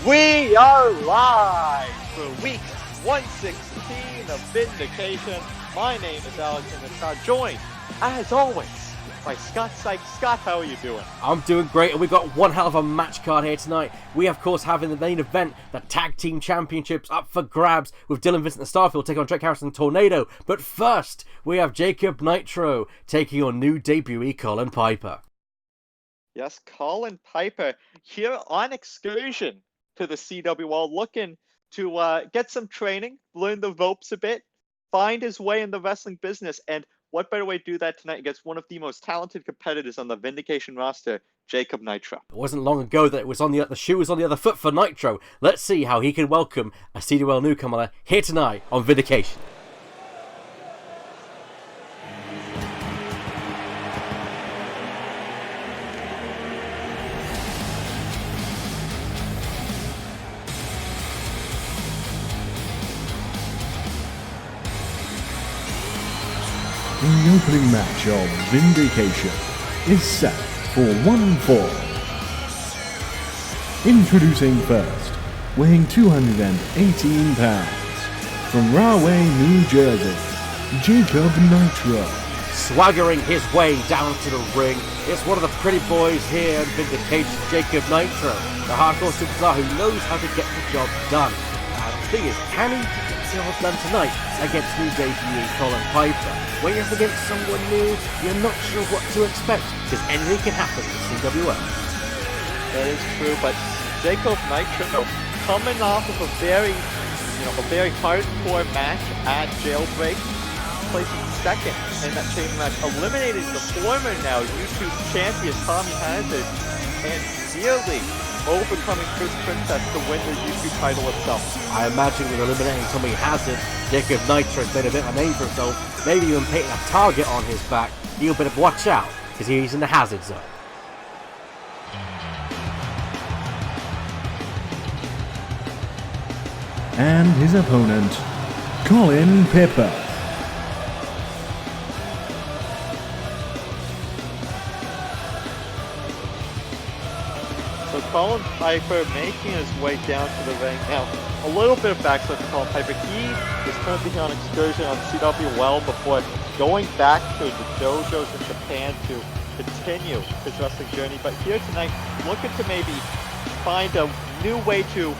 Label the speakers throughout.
Speaker 1: We are live for week 116 of Vindication. My name is Alexander Scott, joined, as always, by Scott Sykes. Scott, how are you doing?
Speaker 2: I'm doing great, and we've got one hell of a match card here tonight. We, of course, have in the main event the Tag Team Championships up for grabs with Dylan Vincent and Starfield taking on Drake Harrison and Tornado. But first, we have Jacob Nitro taking on new debutee Colin Piper.
Speaker 1: Yes, Colin Piper here on excursion to the CWL, looking to get some training, learn the ropes a bit, find his way in the wrestling business, and what better way to do that tonight against one of the most talented competitors on the Vindication roster, Jacob Nitro.
Speaker 2: It wasn't long ago that it was on the shoe was on the other foot for Nitro. Let's see how he can welcome a CWL newcomer here tonight on Vindication.
Speaker 3: The opening match of Vindication is set for 1 fall. Introducing first, weighing 218 pounds, from Rahway, New Jersey, Jacob Nitro.
Speaker 2: Swaggering his way down to the ring, it's one of the pretty boys here in Vindication, Jacob Nitro, the hardcore superstar who knows how to get the job done. And the thing is, can he get the job done tonight against new debutee Colin Piper? When you're up against someone new, you're not sure what to expect, because anything can happen in CWL.
Speaker 1: That is true, but Jacob Nitro coming off of a very hardcore match at Jailbreak, placing second in that chain match, eliminating the former now YouTube champion Tommy Hazard, and nearly overcoming Chris Princess to win the YouTube title itself.
Speaker 2: I imagine with eliminating Tommy Hazard, Jacob Nitro has made a bit of a name for himself, maybe even putting a target on his back. He'll better watch out, because he's in the Hazard zone.
Speaker 3: And his opponent, Colin Piper.
Speaker 1: So Colin Piper making his way down to the ring. Now, a little bit of backstory for Colin Piper. He is currently on excursion on CWL before going back to the dojos in Japan to continue his wrestling journey. But here tonight, looking to maybe find a new way to,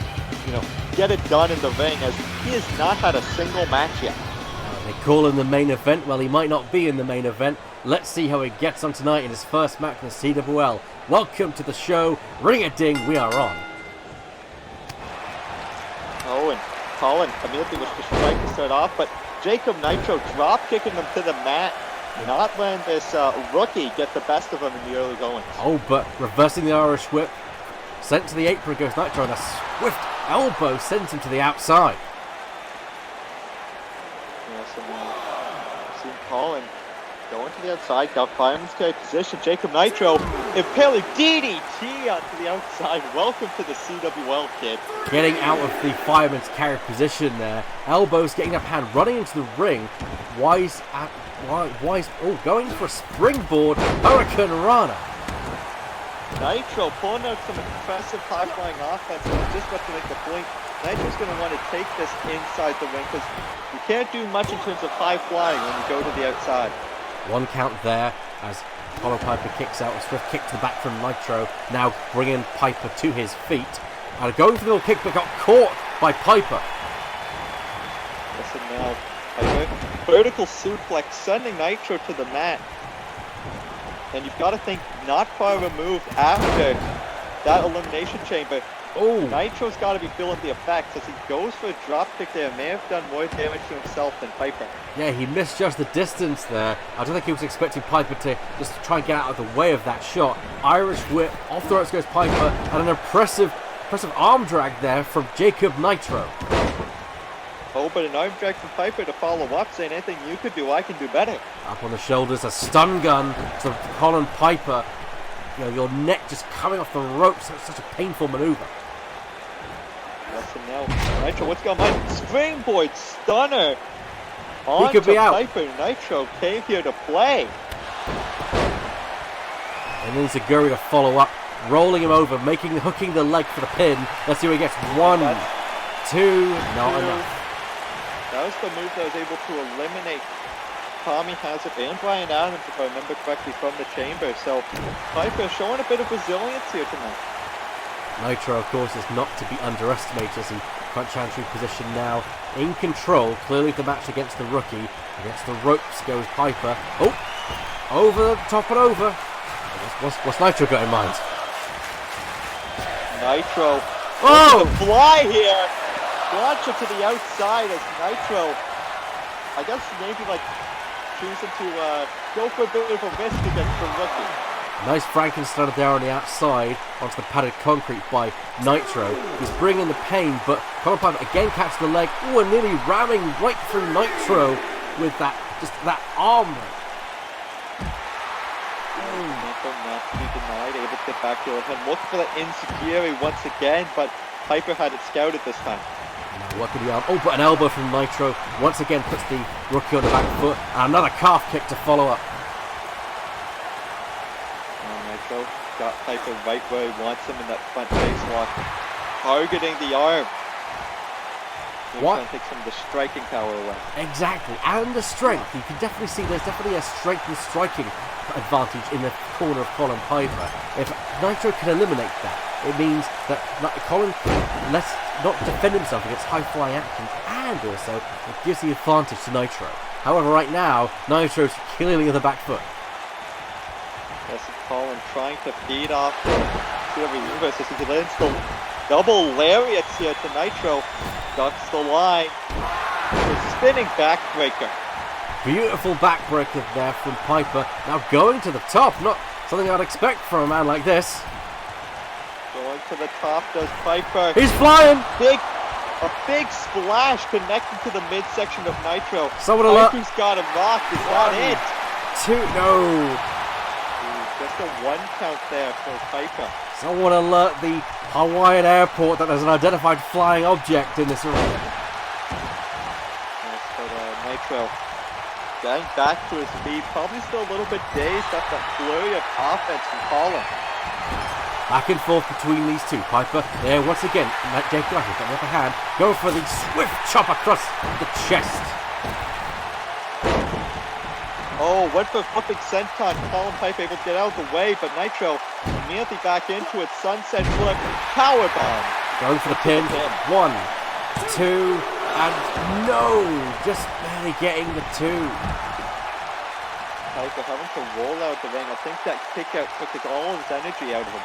Speaker 1: get it done in the ring, as he has not had a single match yet.
Speaker 2: They call him the main event. Well, he might not be in the main event. Let's see how he gets on tonight in his first match in the CWL. Welcome to the show. Ring-a-ding, we are on.
Speaker 1: Oh, and Colin immediately was to strike to start off, but Jacob Nitro drop kicking him to the mat, not letting this rookie get the best of him in the early goings.
Speaker 2: Oh, but reversing the Irish whip, sent to the apron goes Nitro, and a swift elbow sends him to the outside.
Speaker 1: Yes, and seeing Colin going to the outside, now fireman's carry position. Jacob Nitro impaling DDT onto the outside. Welcome to the CWL, kid.
Speaker 2: Getting out of the fireman's carry position there. Elbows getting up hand, running into the ring. Wise, going for a springboard Hurricane Rana.
Speaker 1: Nitro pulling out some impressive high-flying offense, and just about to make the point. Nitro's going to want to take this inside the ring, because you can't do much in terms of high-flying when you go to the outside.
Speaker 2: One count there as Colin Piper kicks out. A swift kick to the back from Nitro, now bringing Piper to his feet. And going for the little kick, but got caught by Piper.
Speaker 1: Listen now, vertical suplex, sending Nitro to the mat. And you've got to think not far removed after that elimination chamber.
Speaker 2: Oh,
Speaker 1: Nitro's got to be feeling the effects as he goes for a drop kick there. May have done more damage to himself than Piper.
Speaker 2: yeah, he misjudged the distance there. I don't think he was expecting Piper to just try and get out of the way of that shot. Irish whip, off the ropes goes Piper, and an impressive arm drag there from Jacob Nitro.
Speaker 1: Oh, but an arm drag from Piper to follow up, saying anything you could do, I can do better.
Speaker 2: Up on the shoulders, a stun gun to Colin Piper. You know, your neck just coming off the ropes. It's such a painful maneuver.
Speaker 1: Listen now, Nitro, what's going on? Springboard stunner
Speaker 2: He could be out.
Speaker 1: Piper. Nitro came here to play.
Speaker 2: And then Zaguri to follow up, rolling him over, hooking the leg for the pin. Let's see who he gets. 1, 2, not enough.
Speaker 1: That was the move that was able to eliminate Tommy Hazard and Brian Adams, if I remember correctly, from the chamber. So Piper showing a bit of resilience here tonight.
Speaker 2: Nitro, of course, is not to be underestimated as he crunch entry position now. In control, clearly the match against the rookie. Against the ropes goes Piper. Oh, over the top and over. What's Nitro got in mind?
Speaker 1: Nitro.
Speaker 2: Oh!
Speaker 1: The fly here. Launch it to the outside as Nitro, I guess maybe like choosing to go for a bit of a risk against the rookie.
Speaker 2: Nice Frankenstein there on the outside onto the padded concrete by Nitro. He's bringing the pain, but Colin Piper again catches the leg. Ooh, and nearly ramming right through Nitro with that arm.
Speaker 1: Nitro not to be denied, able to get back to him. Look for the insecurity once again, but Piper had it scouted this time.
Speaker 2: Now working the arm. Oh, but an elbow from Nitro once again puts the rookie on the back foot. And another calf kick to follow up.
Speaker 1: Nitro got Piper right where he wants him in that front face lock, targeting the arm.
Speaker 2: What?
Speaker 1: Trying to take some of the striking power away.
Speaker 2: Exactly, and the strength. You can definitely see there's definitely a strength and striking advantage in the corner of Colin Piper. If Nitro can eliminate that, it means that Colin can not defend himself against high-flying actions, and also it gives the advantage to Nitro. However, right now, Nitro's clearly on the back foot.
Speaker 1: Yes, Colin trying to feed off the universe as he lands the double lariats here to Nitro. Ducks the line. The spinning backbreaker.
Speaker 2: Beautiful backbreaker there from Piper. Now going to the top. Not something I'd expect from a man like this.
Speaker 1: Going to the top does Piper.
Speaker 2: He's flying!
Speaker 1: A big splash connecting to the midsection of Nitro.
Speaker 2: Someone alert.
Speaker 1: Piper's got him rocked. Is that it?
Speaker 2: 2, no.
Speaker 1: Just a 1 count there for Piper.
Speaker 2: Someone alert the Hawaiian airport that there's an identified flying object in this arena.
Speaker 1: Yes, but Nitro getting back to his feet, probably still a little bit dazed after that flurry of offense from Colin.
Speaker 2: Back and forth between these two. Piper there once again. Jake Blackwood on the other hand, going for the swift chop across the chest.
Speaker 1: Oh, went for a flipping senton. Colin Piper able to get out of the way, but Nitro immediately back into it. Sunset flip, powerbomb.
Speaker 2: Going for the pin. 1, 2, and no! Just barely getting the 2.
Speaker 1: Piper having to roll out the ring. I think that kick out took all his energy out of him.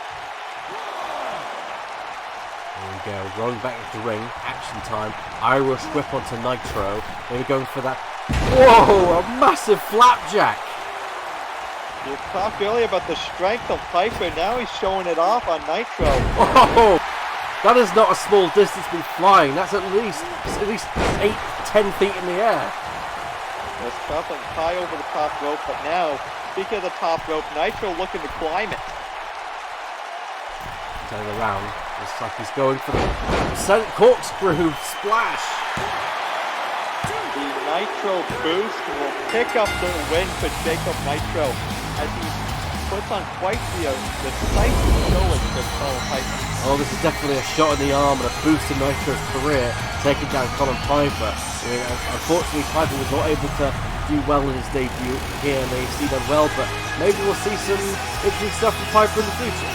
Speaker 2: There we go, rolling back into the ring, action time. Irish whip onto Nitro. Maybe going for that. Whoa, a massive flapjack!
Speaker 1: You talked earlier about the strength of Piper. Now he's showing it off on Nitro.
Speaker 2: Oh, that is not a small distance to be flying. That's at least 8, 10 feet in the air.
Speaker 1: Was traveling high over the top rope, but now, speaking of the top rope, Nitro looking to climb it.
Speaker 2: Turning around, looks like he's going for the corkscrew splash.
Speaker 1: The Nitro boost will pick up the win for Jacob Nitro as he puts on quite the decisive showing for Colin Piper.
Speaker 2: Oh, this is definitely a shot in the arm and a boost to Nitro's career, taking down Colin Piper. I mean, unfortunately, Piper was not able to do well in his debut here in the AFC done well, but maybe we'll see some interesting stuff from Piper in the future.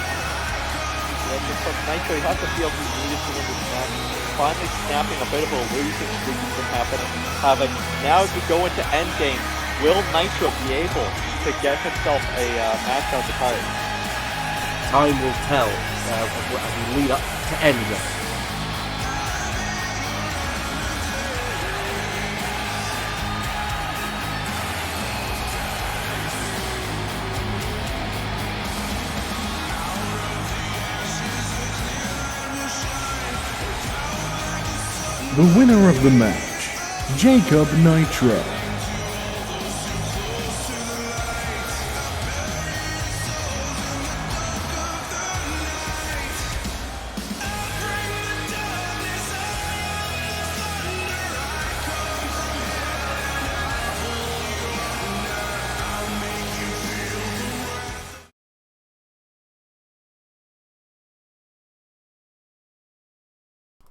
Speaker 1: just from Nitro, he has to feel he needed to win this match. Finally snapping a bit of a losing streak has been having. Now as we go into Endgame, will Nitro be able to get himself a match on the card?
Speaker 2: Time will tell as we lead up to Endgame.
Speaker 3: The winner of the match, Jacob Nitro.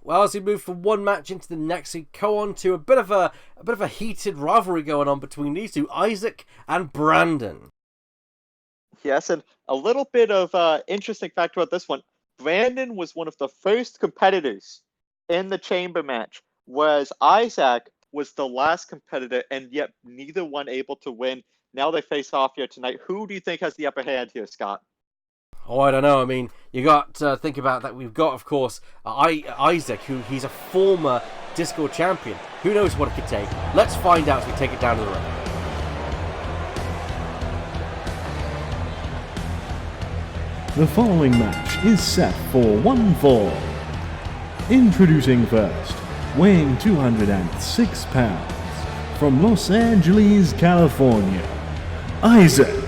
Speaker 2: Well, as we move from one match into the next, we go on to a bit of a heated rivalry going on between these two, Isaac and Brandon.
Speaker 1: Yes, and a little bit of interesting fact about this one. Brandon was one of the first competitors in the chamber match, whereas Isaac was the last competitor, and yet neither one able to win. Now they face off here tonight. Who do you think has the upper hand here, Scott?
Speaker 2: Oh, I don't know. I mean, you got to think about that. We've got, of course, Isaac, he's a former Discord champion. Who knows what it could take? Let's find out as we take it down to the ring.
Speaker 3: The following match is set for one fall. Introducing first, weighing 206 pounds, from Los Angeles, California, Isaac.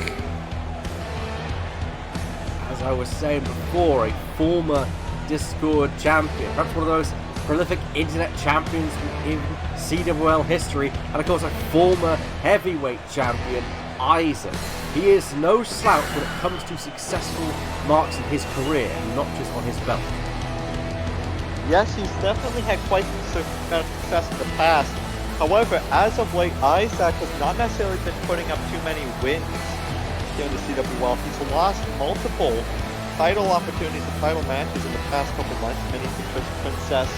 Speaker 2: As I was saying before, a former Discord champion, perhaps one of those prolific internet champions in CWL history, and of course a former heavyweight champion, Isaac. He is no slouch when it comes to successful marks in his career, not just on his belt.
Speaker 1: Yes, he's definitely had quite some success in the past. However, as of late, Isaac has not necessarily been putting up too many wins here in the CWL. He's lost multiple title opportunities and title matches in the past couple months, many to Chris Princess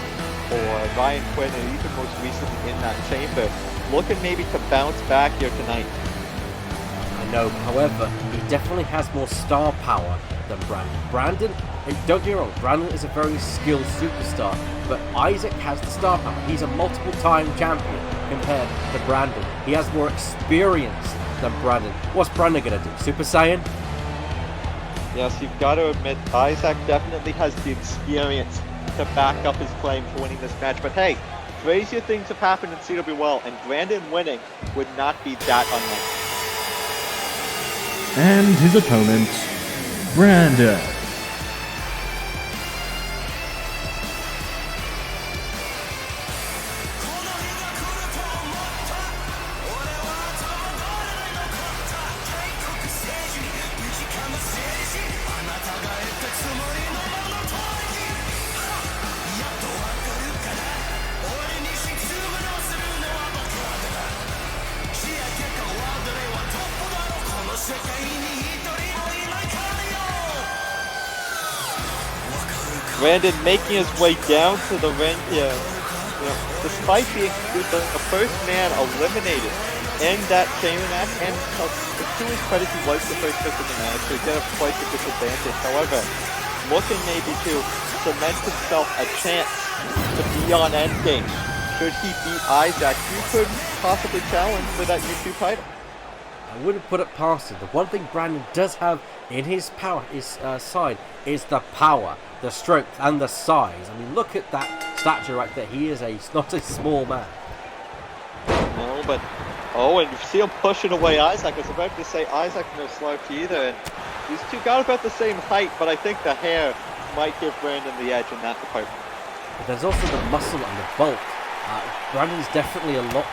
Speaker 1: or Ryan Quinn, and even most recently in that chamber. Looking maybe to bounce back here tonight.
Speaker 2: I know, however, he definitely has more star power than Brandon. And don't get me wrong, Brandon is a very skilled superstar, but Isaac has the star power. He's a multiple-time champion compared to Brandon. He has more experience than Brandon. What's Brandon going to do? Super Saiyan?
Speaker 1: Yes, you've got to admit, Isaac definitely has the experience to back up his claim for winning this match. But hey, crazier things have happened in CWL, and Brandon winning would not be that unlikely.
Speaker 3: And his opponent, Brandon.
Speaker 1: Brandon making his way down to the ring here. You know, despite being the first man eliminated in that chamber match, and to his credit, he was the first pick in the match, so he did have quite a disadvantage. However, looking maybe to cement himself a chance to be on Endgame. Should he beat Isaac, he could possibly challenge for that YouTube title.
Speaker 2: I wouldn't put it past him. The one thing Brandon does have in his side is the power, the strength, and the size. I mean, look at that stature right there. He is not a small man.
Speaker 1: No, but and you see him pushing away Isaac. I was about to say Isaac no slouch either, and these two got about the same height, but I think the hair might give Brandon the edge in that department.
Speaker 2: But there's also the muscle and the bulk. Brandon's definitely a lot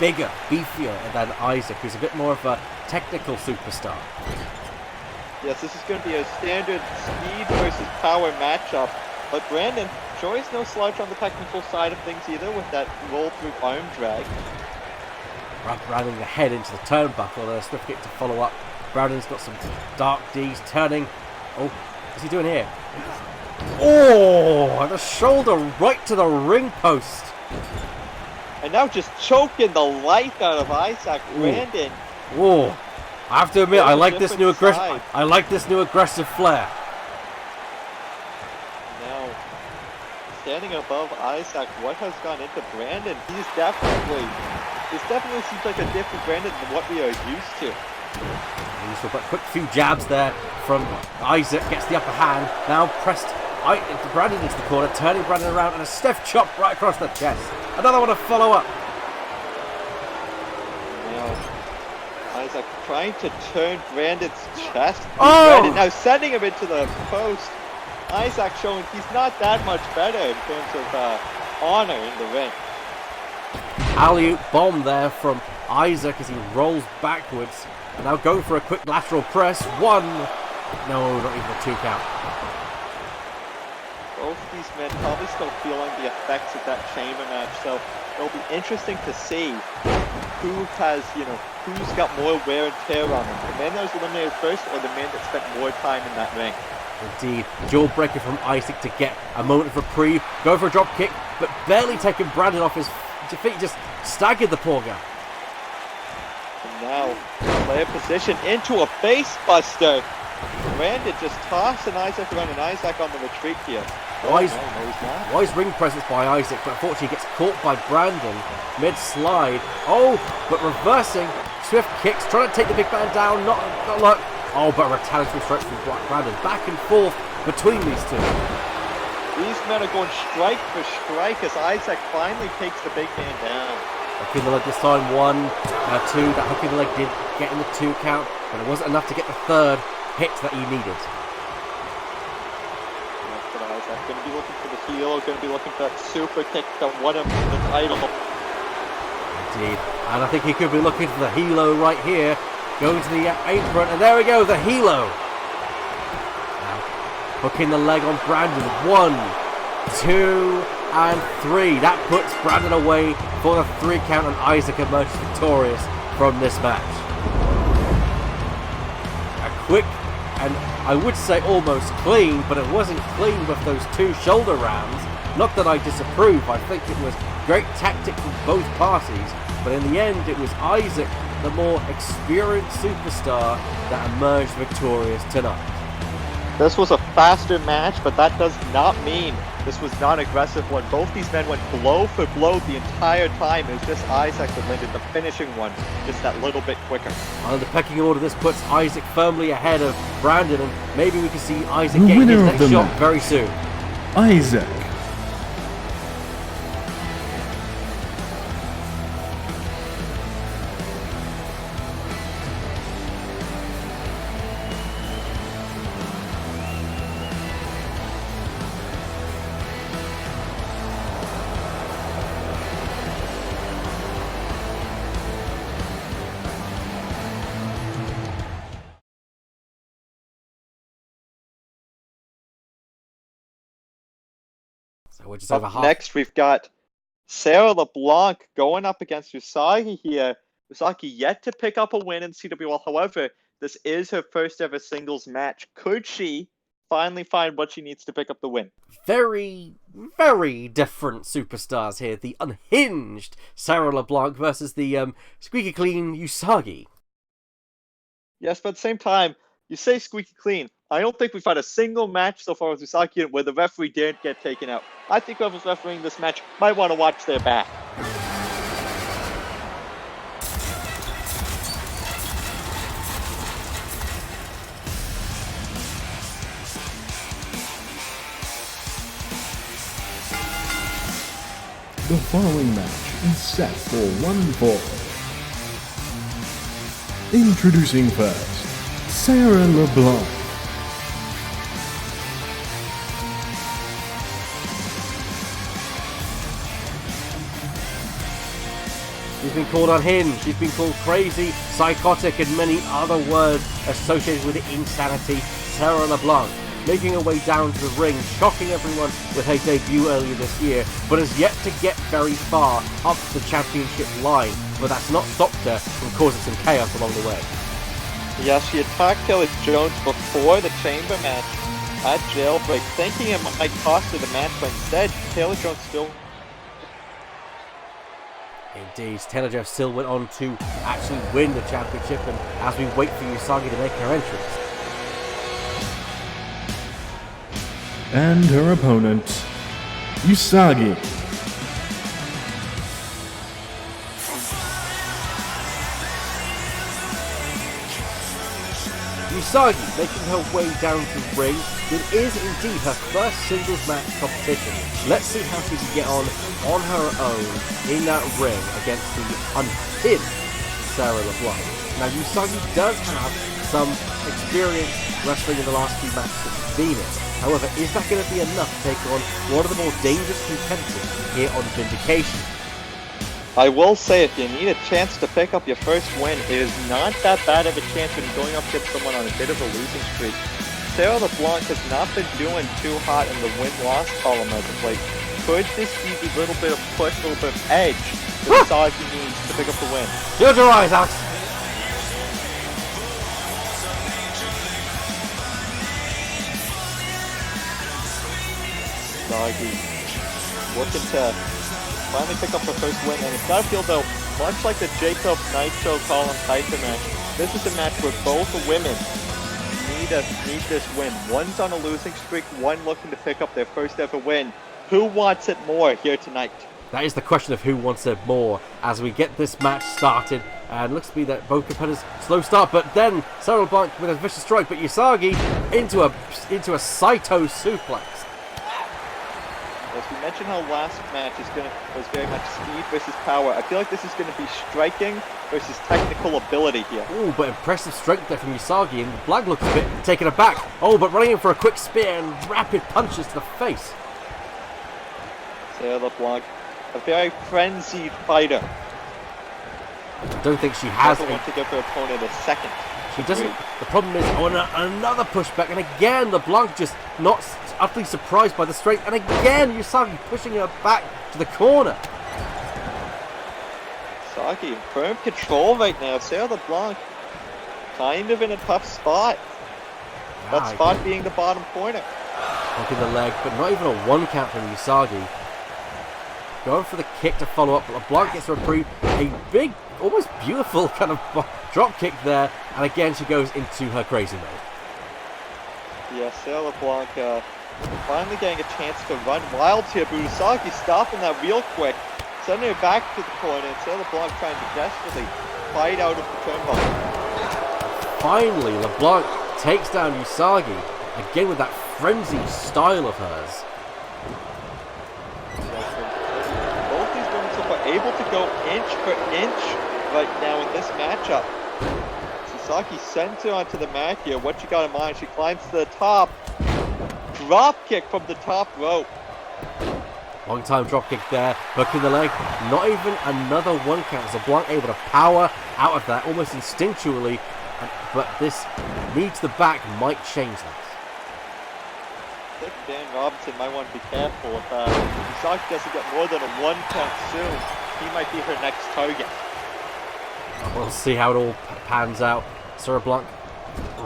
Speaker 2: bigger, beefier than Isaac, who's a bit more of a technical superstar.
Speaker 1: Yes, this is going to be a standard speed versus power matchup, but Brandon sure is no slouch on the technical side of things either with that roll-through arm drag.
Speaker 2: Rounding the head into the turnbuckle, there's a swift kick to follow up. Brandon's got some dark D's turning. Oh, what's he doing here? Oh, the shoulder right to the ring post.
Speaker 1: And now just choking the life out of Isaac. Brandon.
Speaker 2: Oh, I have to admit, I like this new aggressive.
Speaker 1: side.
Speaker 2: I like this new aggressive flair.
Speaker 1: Now, standing above Isaac, what has gone into Brandon? This definitely seems like a different Brandon than what we are used to.
Speaker 2: He's got a quick few jabs there from Isaac, gets the upper hand. Now pressed Brandon into the corner, turning Brandon around, and a stiff chop right across the chest. Another one to follow up.
Speaker 1: Now, Isaac trying to turn Brandon's chest.
Speaker 2: Oh!
Speaker 1: Brandon now sending him into the post. Isaac showing he's not that much better in terms of honor in the ring.
Speaker 2: Alley-oop bomb there from Isaac as he rolls backwards. And now going for a quick lateral press. One. No, not even a 2 count.
Speaker 1: Both these men probably still feeling the effects of that chamber match, so it'll be interesting to see who's got more wear and tear on them. The man that was eliminated first or the man that spent more time in that ring.
Speaker 2: Indeed, jaw breaker from Isaac to get a moment of reprieve. Go for a drop kick, but barely taking Brandon off his feet, just staggered the poor guy.
Speaker 1: And now, player position into a base buster. Brandon just tossing Isaac around, and Isaac on the retreat here.
Speaker 2: Wise ring presence by Isaac, but unfortunately gets caught by Brandon mid-slide. Oh, but reversing, swift kicks, trying to take the big man down, not luck. Oh, but a retaliatory strike from Brandon. Back and forth between these two.
Speaker 1: These men are going strike for strike as Isaac finally takes the big man down.
Speaker 2: Hook in the leg this time, 1, 2. That hook in the leg did get in the 2 count, but it wasn't enough to get the 3rd hit that he needed.
Speaker 1: Isaac going to be looking for the heel, going to be looking for that super kick that won him the title.
Speaker 2: Indeed, and I think he could be looking for the helo right here. Going to the apron, and there we go, the helo. Now, hooking the leg on Brandon. 1, 2, and 3. That puts Brandon away for the 3 count, and Isaac emerges victorious from this match. A quick, and I would say almost clean, but it wasn't clean with those 2 shoulder rounds. Not that I disapprove, I think it was great tactic from both parties, but in the end it was Isaac, the more experienced superstar, that emerged victorious tonight.
Speaker 1: This was a faster match, but that does not mean this was not an aggressive one. Both these men went blow for blow the entire time. It was just Isaac that landed the finishing one just that little bit quicker.
Speaker 2: On the pecking order, this puts Isaac firmly ahead of Brandon, and maybe we can see Isaac
Speaker 3: The
Speaker 2: getting his
Speaker 3: winner of
Speaker 2: next
Speaker 3: the
Speaker 2: shot
Speaker 3: match.
Speaker 2: very soon.
Speaker 3: Isaac.
Speaker 2: So we're just over
Speaker 1: Up
Speaker 2: half.
Speaker 1: next, we've got Sarah LeBlanc going up against Usagi here. Usagi yet to pick up a win in CWL. However, this is her first ever singles match. Could she finally find what she needs to pick up the win?
Speaker 2: Very, very different superstars here. The unhinged Sarah LeBlanc versus the squeaky clean Usagi.
Speaker 1: Yes, but at the same time, you say squeaky clean. I don't think we've had a single match so far with Usagi where the referee didn't get taken out. I think whoever's refereeing this match might want to watch their back.
Speaker 3: The following match is set for 1 fall. Introducing first, Sarah LeBlanc.
Speaker 2: She's been called unhinged, she's been called crazy, psychotic, and many other words associated with insanity. Sarah LeBlanc making her way down to the ring, shocking everyone with her debut earlier this year, but has yet to get very far up the championship line. But that's not stopped her from causing some chaos along the way.
Speaker 1: Yes, she attacked Kelly Jones before the chamber match, at Jailbreak, thinking it might cost her the match, but instead, Taylor Jones still...
Speaker 2: Indeed, Taylor Jones still went on to actually win the championship, and as we wait for Usagi to make her entrance.
Speaker 3: And her opponent, Usagi.
Speaker 2: Usagi making her way down to the ring. It is indeed her first singles match competition. Let's see how she can get on her own in that ring against the unpinned Sarah LeBlanc. Now Usagi does have some experience wrestling in the last few matches that she's been in. However, is that going to be enough to take on one of the more dangerous competitors here on Vindication?
Speaker 1: I will say, if you need a chance to pick up your first win, it is not that bad of a chance when you're going up against someone on a bit of a losing streak. Sarah LeBlanc has not been doing too hot in the win-loss column as of late. Could this be a little bit of push, a little bit of edge that Usagi needs to pick up the win?
Speaker 2: Shield your eyes, Alex!
Speaker 1: Usagi looking to finally pick up the first win, and it's gotta feel though, much like the Jacob Nitro Colin Piper match, this is a match where both the women need this win. One's on a losing streak, one looking to pick up their first ever win. Who wants it more here tonight?
Speaker 2: That is the question of who wants it more as we get this match started. And looks to be that both competitors slow start, but then Sarah LeBlanc with a vicious strike, but Usagi into a Saito suplex.
Speaker 1: As we mentioned, how last match was very much speed versus power. I feel like this is going to be striking versus technical ability here.
Speaker 2: Oh, but impressive strength there from Usagi, and Black looks a bit taken aback. Oh, but running in for a quick spear and rapid punches to the face.
Speaker 1: Sarah LeBlanc, a very frenzied fighter.
Speaker 2: I don't think she has
Speaker 1: doesn't want to give her opponent a second.
Speaker 2: She doesn't. The problem is, another pushback, and again LeBlanc just not utterly surprised by the strength, and again Usagi pushing her back to the corner.
Speaker 1: Usagi in firm control right now. Sarah LeBlanc kind of in a tough spot. That spot being the bottom corner.
Speaker 2: Poking the leg, but not even a one count from Usagi. Going for the kick to follow up, but LeBlanc gets a reprieve. A big, almost beautiful kind of drop kick there, and again she goes into her crazy mode.
Speaker 1: Yeah, Sarah LeBlanc finally getting a chance to run wild here, but Usagi stopping that real quick, sending her back to the corner, and Sarah LeBlanc trying to desperately fight out of the turnbuckle.
Speaker 2: Finally, LeBlanc takes down Usagi, again with that frenzied style of hers.
Speaker 1: Both these women so far able to go inch for inch right now in this matchup. Usagi sends her onto the mat here. What you got in mind? She climbs to the top. Drop kick from the top rope.
Speaker 2: Long time drop kick there, hooking the leg. Not even another one count. So LeBlanc able to power out of that almost instinctually. But this knee to the back might change that.
Speaker 1: I think Dan Robinson might want to be careful if Usagi doesn't get more than a one count soon. He might be her next target.
Speaker 2: We'll see how it all pans out. Sarah LeBlanc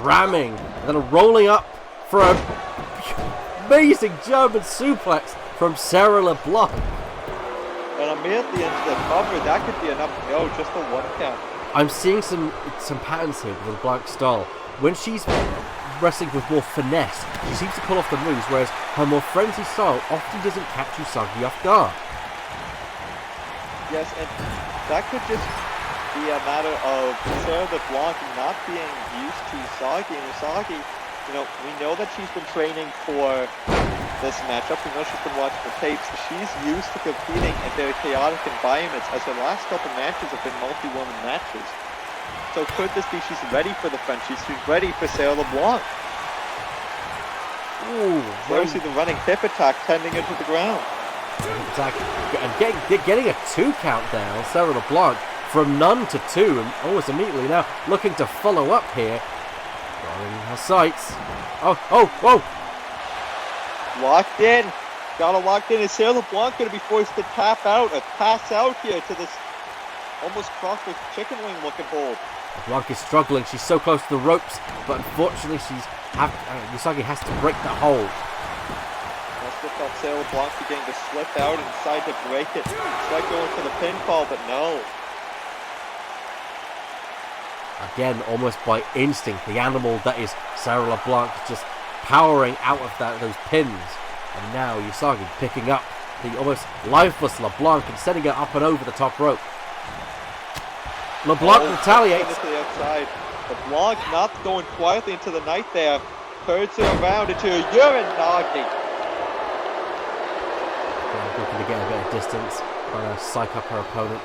Speaker 2: ramming and then rolling up for an amazing German suplex from Sarah LeBlanc.
Speaker 1: And immediately into the cover, that could be enough to go, just a one count.
Speaker 2: I'm seeing some patterns here with LeBlanc's style. When she's wrestling with more finesse, she seems to pull off the moves, whereas her more frenzied style often doesn't catch Usagi off guard.
Speaker 1: Yes, and that could just be a matter of Sarah LeBlanc not being used to Usagi. And Usagi, we know that she's been training for this matchup. We know she's been watching the tapes. She's used to competing in very chaotic environments, as her last couple matches have been multi-woman matches. So could this be she's ready for the Frenchies? She's ready for Sarah LeBlanc.
Speaker 2: Ooh,
Speaker 1: there's the running hip attack tending into the ground.
Speaker 2: Attack and getting a 2 count there on Sarah LeBlanc from none to 2, and almost immediately now looking to follow up here. Got in her sights. Oh!
Speaker 1: Locked in. Got her locked in. Is Sarah LeBlanc going to be forced to tap out or pass out here to this almost Crawford chicken wing looking hold?
Speaker 2: LeBlanc is struggling. She's so close to the ropes, but unfortunately Usagi has to break the hold.
Speaker 1: Must have felt Sarah LeBlanc beginning to slip out and decide to break it. Tried going for the pinfall, but no.
Speaker 2: Again, almost by instinct, the animal that is Sarah LeBlanc just powering out of those pins. And now Usagi picking up the almost lifeless LeBlanc and sending it up and over the top rope. LeBlanc retaliates.
Speaker 1: To the outside. LeBlanc not going quietly into the night there. Turns it around into a Uranagi.
Speaker 2: Looking to get a bit of distance, trying to psych up her opponent.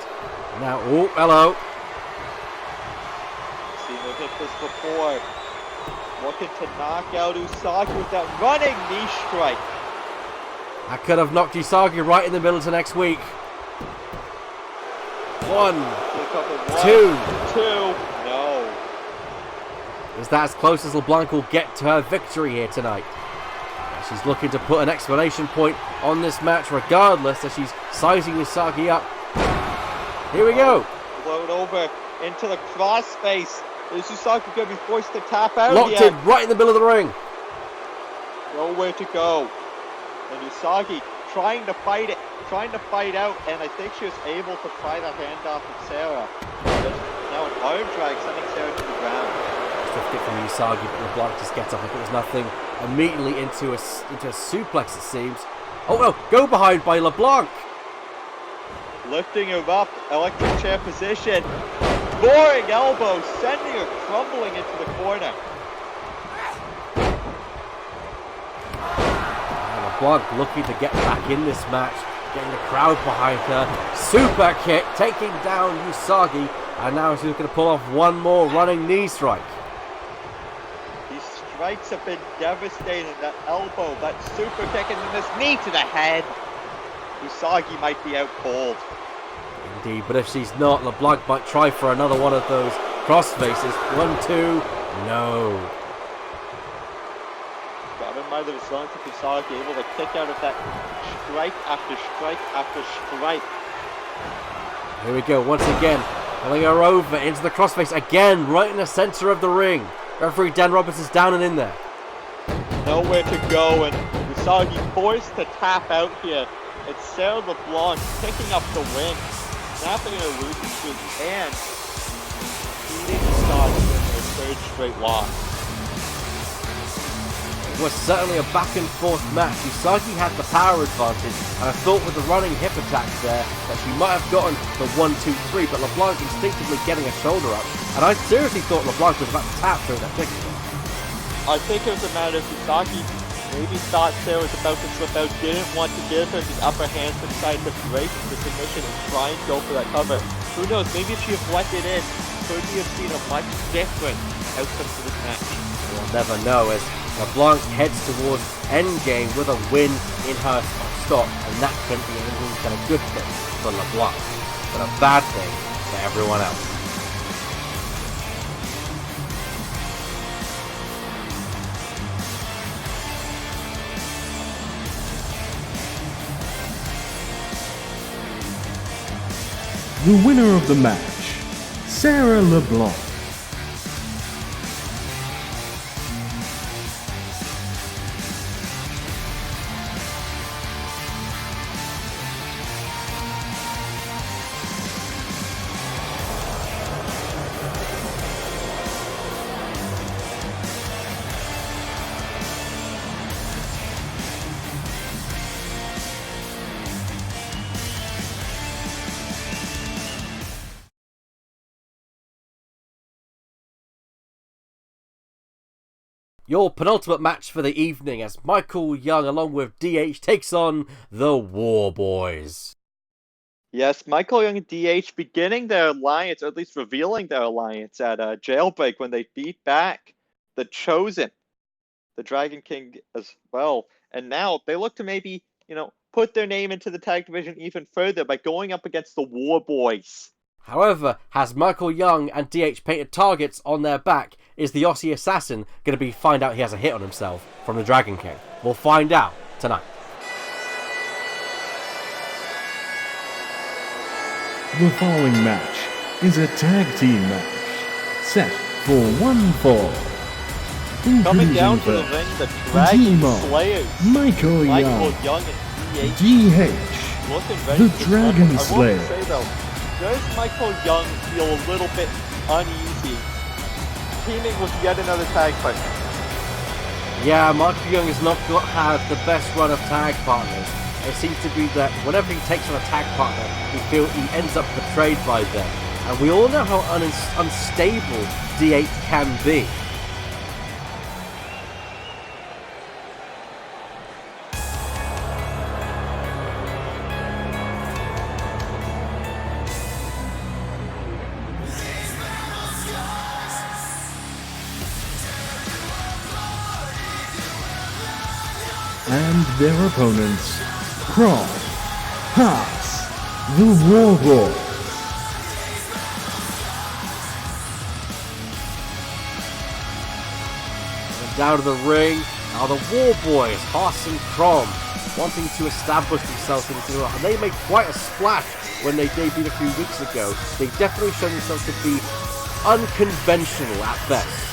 Speaker 2: Now, oh, hello.
Speaker 1: Seen her hit this before. Looking to knock out Usagi with that running knee strike.
Speaker 2: I could have knocked Usagi right in the middle to next week. One, two.
Speaker 1: No.
Speaker 2: Is that as close as LeBlanc will get to her victory here tonight? She's looking to put an exclamation point on this match regardless as she's sizing Usagi up. Here we go.
Speaker 1: Float over into the cross space. Is Usagi going to be forced to tap out?
Speaker 2: Locked in right in the middle of the ring.
Speaker 1: Nowhere to go. And Usagi trying to fight out, and I think she was able to pry the hand off of Sarah. Now an arm drag sending Sarah to the ground.
Speaker 2: Swift it from Usagi, but LeBlanc just gets up like it was nothing. Immediately into a suplex, it seems. Oh no, go behind by LeBlanc.
Speaker 1: Lifting her up, electric chair position. Boring elbow, sending her crumbling into the corner.
Speaker 2: LeBlanc looking to get back in this match, getting the crowd behind her. Super kick, taking down Usagi, and now she's going to pull off one more running knee strike.
Speaker 1: These strikes have been devastating. That elbow, that super kick, and then this knee to the head. Usagi might be out cold.
Speaker 2: Indeed, but if she's not, LeBlanc might try for another one of those cross faces. 1, 2, no.
Speaker 1: Got in mind that as long as Usagi able to kick out of that strike after strike after strike.
Speaker 2: Here we go, once again, pulling her over into the crossface again, right in the center of the ring. Referee Dan Roberts is down and in there.
Speaker 1: Nowhere to go, and Usagi forced to tap out here. It's Sarah LeBlanc picking up the win, snapping her losing streak, and beating Usagi in her third straight loss.
Speaker 2: It was certainly a back and forth match. Usagi had the power advantage, and I thought with the running hip attacks there that she might have gotten the 1, 2, 3, but LeBlanc instinctively getting a shoulder up, and I seriously thought LeBlanc was about to tap through that kick.
Speaker 1: I think it was a matter of Usagi maybe thought Sarah was about to slip out, didn't want to give her the upper hand, but decided to break the submission and try and go for that cover. Who knows, maybe if she had left it in, could we have seen a much different outcome to this match?
Speaker 2: We'll never know as LeBlanc heads towards endgame with a win in her stop, and that couldn't be anything but a good thing for LeBlanc, but a bad thing for everyone else.
Speaker 3: The winner of the match, Sarah LeBlanc.
Speaker 2: Your penultimate match for the evening as Michael Young along with DH takes on the War Boys.
Speaker 1: Yes, Michael Young and DH beginning their alliance, or at least revealing their alliance at Jailbreak when they beat back the Chosen, the Dragon King as well. And now they look to maybe, put their name into the tag division even further by going up against the War Boys.
Speaker 2: However, has Michael Young and DH painted targets on their back? Is the Aussie Assassin going to find out he has a hit on himself from the Dragon King? We'll find out tonight.
Speaker 3: The following match is a tag team match. set for 1 fall.
Speaker 1: Coming down to the
Speaker 3: first,
Speaker 1: ring, the Dragon
Speaker 3: team of
Speaker 1: Slayers.
Speaker 3: Michael
Speaker 1: Michael
Speaker 3: Young,
Speaker 1: Young and DH.
Speaker 3: DH,
Speaker 1: Looking ready
Speaker 3: the
Speaker 1: for this
Speaker 3: Dragon
Speaker 1: match. I
Speaker 3: Slayer.
Speaker 1: will say though, does Michael Young feel a little bit uneasy teaming with yet another tag partner?
Speaker 2: Yeah, Michael Young has not had the best run of tag partners. It seems to be that whenever he takes on a tag partner, he ends up betrayed by them. And we all know how unstable DH can be.
Speaker 3: and their opponents, Kron, Haas, the War Boys.
Speaker 2: And down to the ring are the War Boys, Haas and Kron, wanting to establish themselves in the and they made quite a splash when they debuted a few weeks ago. They've definitely shown themselves to be unconventional at best.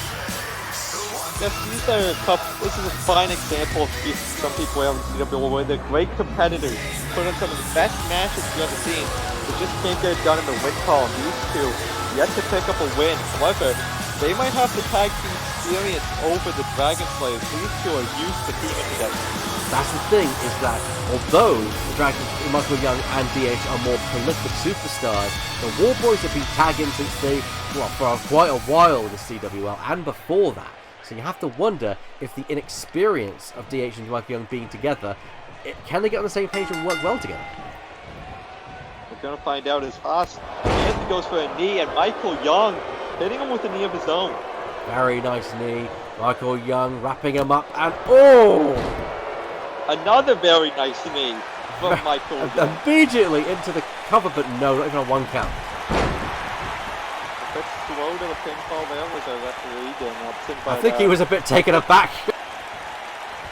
Speaker 1: Yes, these are a couple. This is a fine example of some people we have in CWO where they're great competitors, put on some of the best matches you've ever seen. They just can't get it done in the win column. These two yet to pick up a win. However, they might have the tag team experience over the Dragon Slayers. These two are used to teaming together.
Speaker 2: That's the thing, is that although Michael Young and DH are more prolific superstars, the War Boys have been tagging since for quite a while in the CWL and before that. So you have to wonder if the inexperience of DH and Michael Young being together, can they get on the same page and work well together?
Speaker 1: We're going to find out as Haas again goes for a knee, and Michael Young hitting him with a knee of his own.
Speaker 2: Very nice knee. Michael Young wrapping him up, and oh!
Speaker 1: Another very nice knee from Michael Young.
Speaker 2: Immediately into the cover, but no, not even a 1 count.
Speaker 1: A bit slow to the pinfall there was our referee getting upset by
Speaker 2: I think he was a bit taken aback.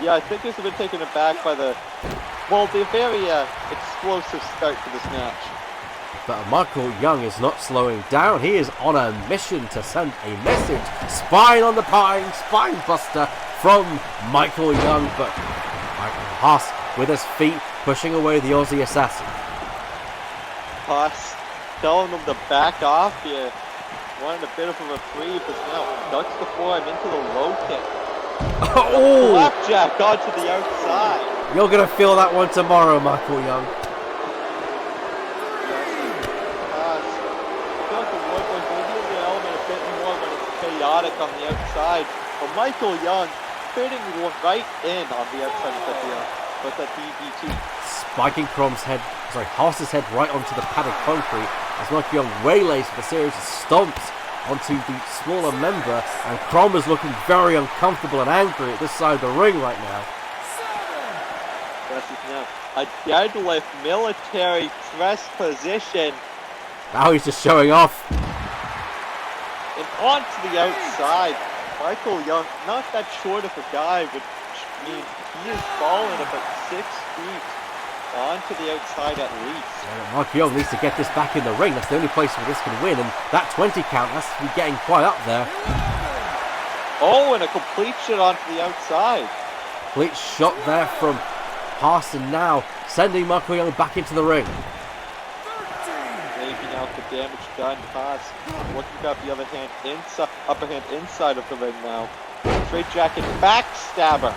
Speaker 1: Yeah, I think he was a bit taken aback by the very explosive start to this match.
Speaker 2: But Michael Young is not slowing down. He is on a mission to send a message. Spine on the pine, spine buster from Michael Young, but Haas with his feet pushing away the Aussie assassin.
Speaker 1: Haas telling him to back off here. Wanted a bit of a reprieve, but now ducks the forearm into the low kick.
Speaker 2: Oh!
Speaker 1: Flapjack onto the outside.
Speaker 2: You're going to feel that one tomorrow, Michael Young.
Speaker 1: I feel like the War Boys maybe in the element a bit more when it's chaotic on the outside. But Michael Young fitting right in on the outside with that DDT.
Speaker 2: Spiking Haas's head right onto the padded concrete as Michael Young waylays with a series of stomps onto the smaller member, and Krom is looking very uncomfortable and angry at this side of the ring right now.
Speaker 1: This is now a deadlift military press position.
Speaker 2: Now he's just showing off.
Speaker 1: And onto the outside. Michael Young, not that short of a guy, which means he is falling about 6 feet onto the outside at least.
Speaker 2: Michael Young needs to get this back in the ring. That's the only place where this can win, and that 20 count has to be getting quite up there.
Speaker 1: Oh, and a complete shot onto the outside.
Speaker 2: Complete shot there from Haas, and now sending Michael Young back into the ring.
Speaker 1: Making out the damage done. Haas looking up the other hand upper hand inside of the ring now. Straight jacket backstabber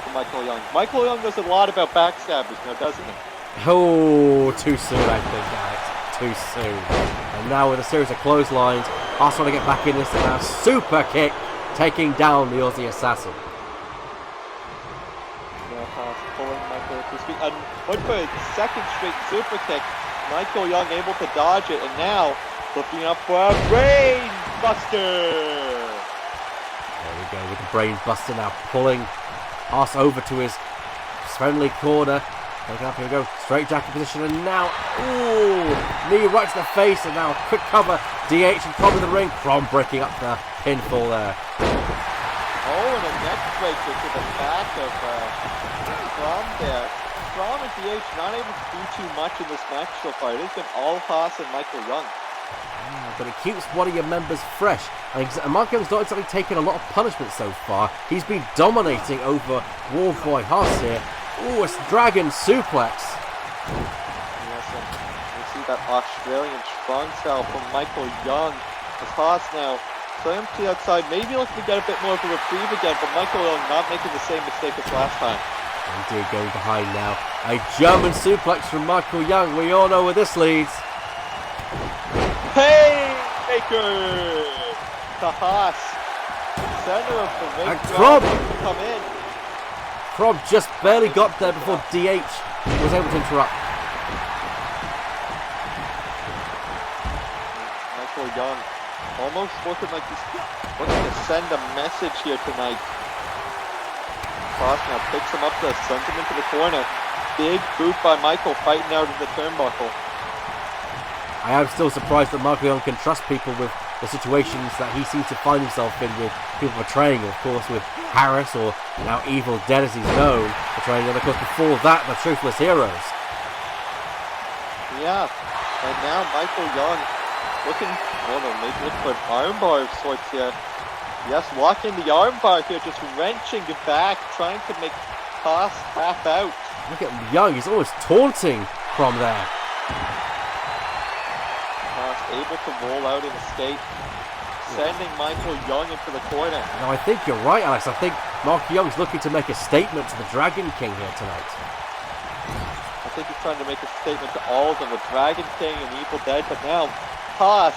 Speaker 1: for Michael Young. Michael Young knows a lot about backstabbers now, doesn't he?
Speaker 2: Oh, too soon, I think, Alex. Too soon. And now with a series of clotheslines, Haas trying to get back in this, and now super kick, taking down the Aussie assassin.
Speaker 1: Now Haas pulling Michael to his feet. And went for a second straight super kick. Michael Young able to dodge it, and now looking up for a brain buster.
Speaker 2: There we go with the brain buster now pulling Haas over to his friendly corner. Looking up, here we go, straight jacket position, and now, ooh, knee right to the face, and now a quick cover. DH and Krom in the ring. Krom breaking up the pinfall there.
Speaker 1: Oh, and a neck breaker to the back of Krom there. Krom and DH not able to do too much in this match so far. It has been all Haas and Michael Young.
Speaker 2: but it keeps one of your members fresh. And Marco Young's not exactly taken a lot of punishment so far. He's been dominating over Warboy Haas here. Ooh, it's Dragon Suplex.
Speaker 1: Yes, and we see that Australian strong style from Michael Young. As Haas now slammed to the outside, maybe looking to get a bit more of a reprieve again, but Michael Young not making the same mistake as last time.
Speaker 2: Indeed, going behind now. A German suplex from Michael Young. We all know where this leads.
Speaker 1: Haymaker to Haas. Center of the ring.
Speaker 2: And Krom
Speaker 1: come in.
Speaker 2: Krom just barely got there before DH was able to interrupt.
Speaker 1: Michael Young almost looking like he's looking to send a message here tonight. Haas now picks him up, sends him into the corner. Big boot by Michael, fighting out of the turnbuckle.
Speaker 2: I am still surprised that Michael Young can trust people with the situations that he seems to find himself in, with people betraying him, of course, with Harris, or now Evil Dead as he's known, betraying him, and of course before that, the Truthless Heroes.
Speaker 1: Yeah, and now Michael Young looking, well, maybe looking for an armbar of sorts here. Yes, locking the armbar here, just wrenching it back, trying to make Haas tap out.
Speaker 2: Look at Young, he's almost taunting from there.
Speaker 1: Haas able to roll out and escape, sending Michael Young into the corner.
Speaker 2: Now I think you're right, Alex. I think Mark Young's looking to make a statement to the Dragon King here tonight.
Speaker 1: I think he's trying to make a statement to all of them, the Dragon King and Evil Dead, but now Haas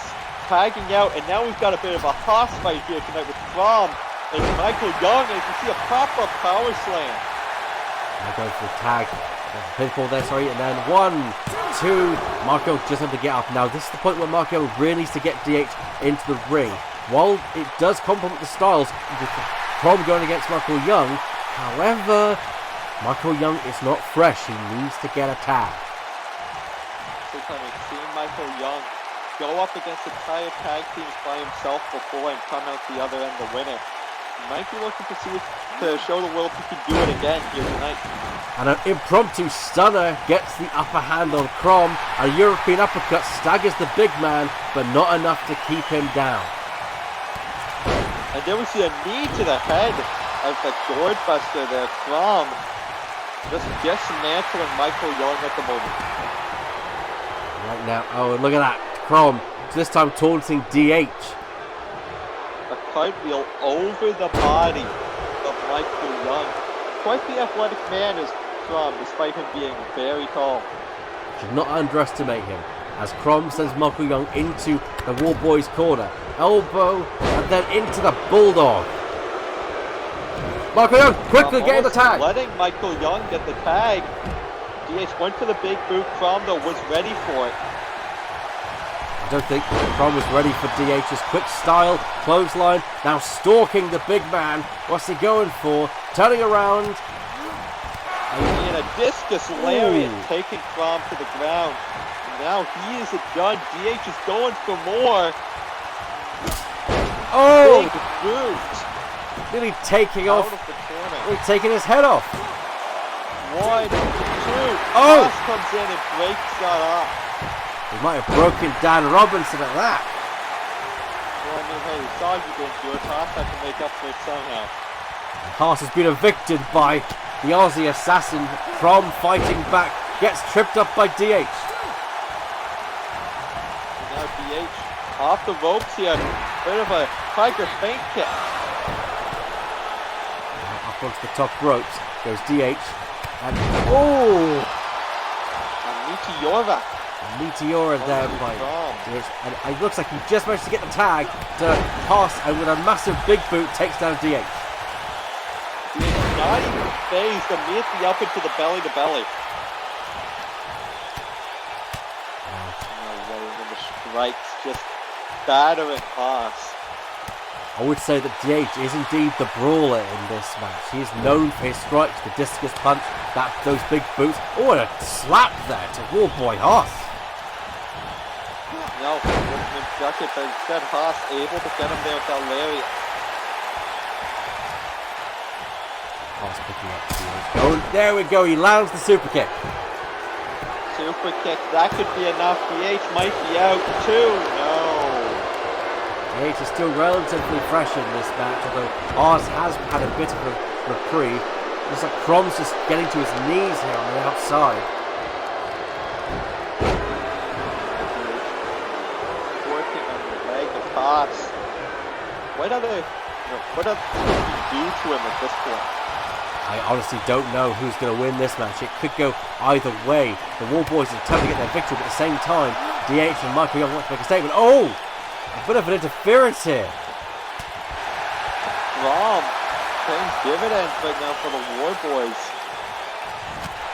Speaker 1: tagging out, and now we've got a bit of a Haas fight here tonight with Krom and Michael Young, as you see a pop-up power slam.
Speaker 2: Now going for the tag, pinfall there, sorry, and then 1, 2, Marco just had to get up. Now this is the point where Marco really needs to get DH into the ring. While it does complement the styles, with Krom going against Michael Young, however, Michael Young is not fresh, he needs to get a tag.
Speaker 1: This time we've seen Michael Young go up against entire tag teams by himself before and come out the other end the winner. He might be looking to see to show the world he can do it again here tonight.
Speaker 2: And an impromptu stunner gets the upper hand on Krom. A European uppercut staggers the big man, but not enough to keep him down.
Speaker 1: And then we see a knee to the head of the gourd buster there. Krom just dismantling Michael Young at the moment.
Speaker 2: Right now, oh, look at that. Krom, this time taunting DH.
Speaker 1: A cartwheel over the body of Michael Young. Quite the athletic man is Krom, despite him being very tall.
Speaker 2: Should not underestimate him, as Krom sends Michael Young into the Warboy's corner. Elbow, and then into the Bulldog. Michael Young quickly getting the tag.
Speaker 1: Letting Michael Young get the tag. DH went for the big boot. Krom, though, was ready for it.
Speaker 2: I don't think Krom was ready for DH's quick style clothesline. Now stalking the big man. What's he going for? Turning around.
Speaker 1: And a discus lariat taking Krom to the ground. And now he is done. DH is going for more.
Speaker 2: Oh!
Speaker 1: Big boot.
Speaker 2: Nearly taking
Speaker 1: Out
Speaker 2: off.
Speaker 1: of the corner.
Speaker 2: Nearly taking his head off.
Speaker 1: 1, 2.
Speaker 2: Oh!
Speaker 1: Haas comes in and breaks that off.
Speaker 2: He might have broken Dan Robinson at that.
Speaker 1: Well, I mean, hey, we saw you didn't do it. Haas had to make up for it somehow.
Speaker 2: Haas has been evicted by the Aussie assassin. Krom fighting back. Gets tripped up by DH.
Speaker 1: And now DH off the ropes here. Bit of a tiger feint kick.
Speaker 2: Now up onto the top ropes goes DH. And oh!
Speaker 1: And Meteora.
Speaker 2: Meteora there by DH. And it looks like he just managed to get the tag to Haas, and with a massive big boot takes down DH.
Speaker 1: DH not even phased, immediately up into the belly to belly. The strikes just battering Haas.
Speaker 2: I would say that DH is indeed the brawler in this match. He is known for his strikes, the discus punch, those big boots. Oh, and a slap there to Warboy Haas.
Speaker 1: No, Wolfman duck it, but instead Haas able to get him there with that lariat.
Speaker 2: Haas picking up DH. Oh, there we go, he lands the super kick.
Speaker 1: Super kick, that could be enough. DH might be out too. No.
Speaker 2: DH is still relatively fresh in this match, although Haas has had a bit of a reprieve. Looks like Crom's just getting to his knees here on the outside.
Speaker 1: Working on the leg of Haas. What are they do to him at this point?
Speaker 2: I honestly don't know who's going to win this match. It could go either way. The War Boys are attempting to get their victory, but at the same time, DH and Michael Young want to make a statement. Oh! A bit of an interference here.
Speaker 1: Rom paying dividends right now for the War Boys.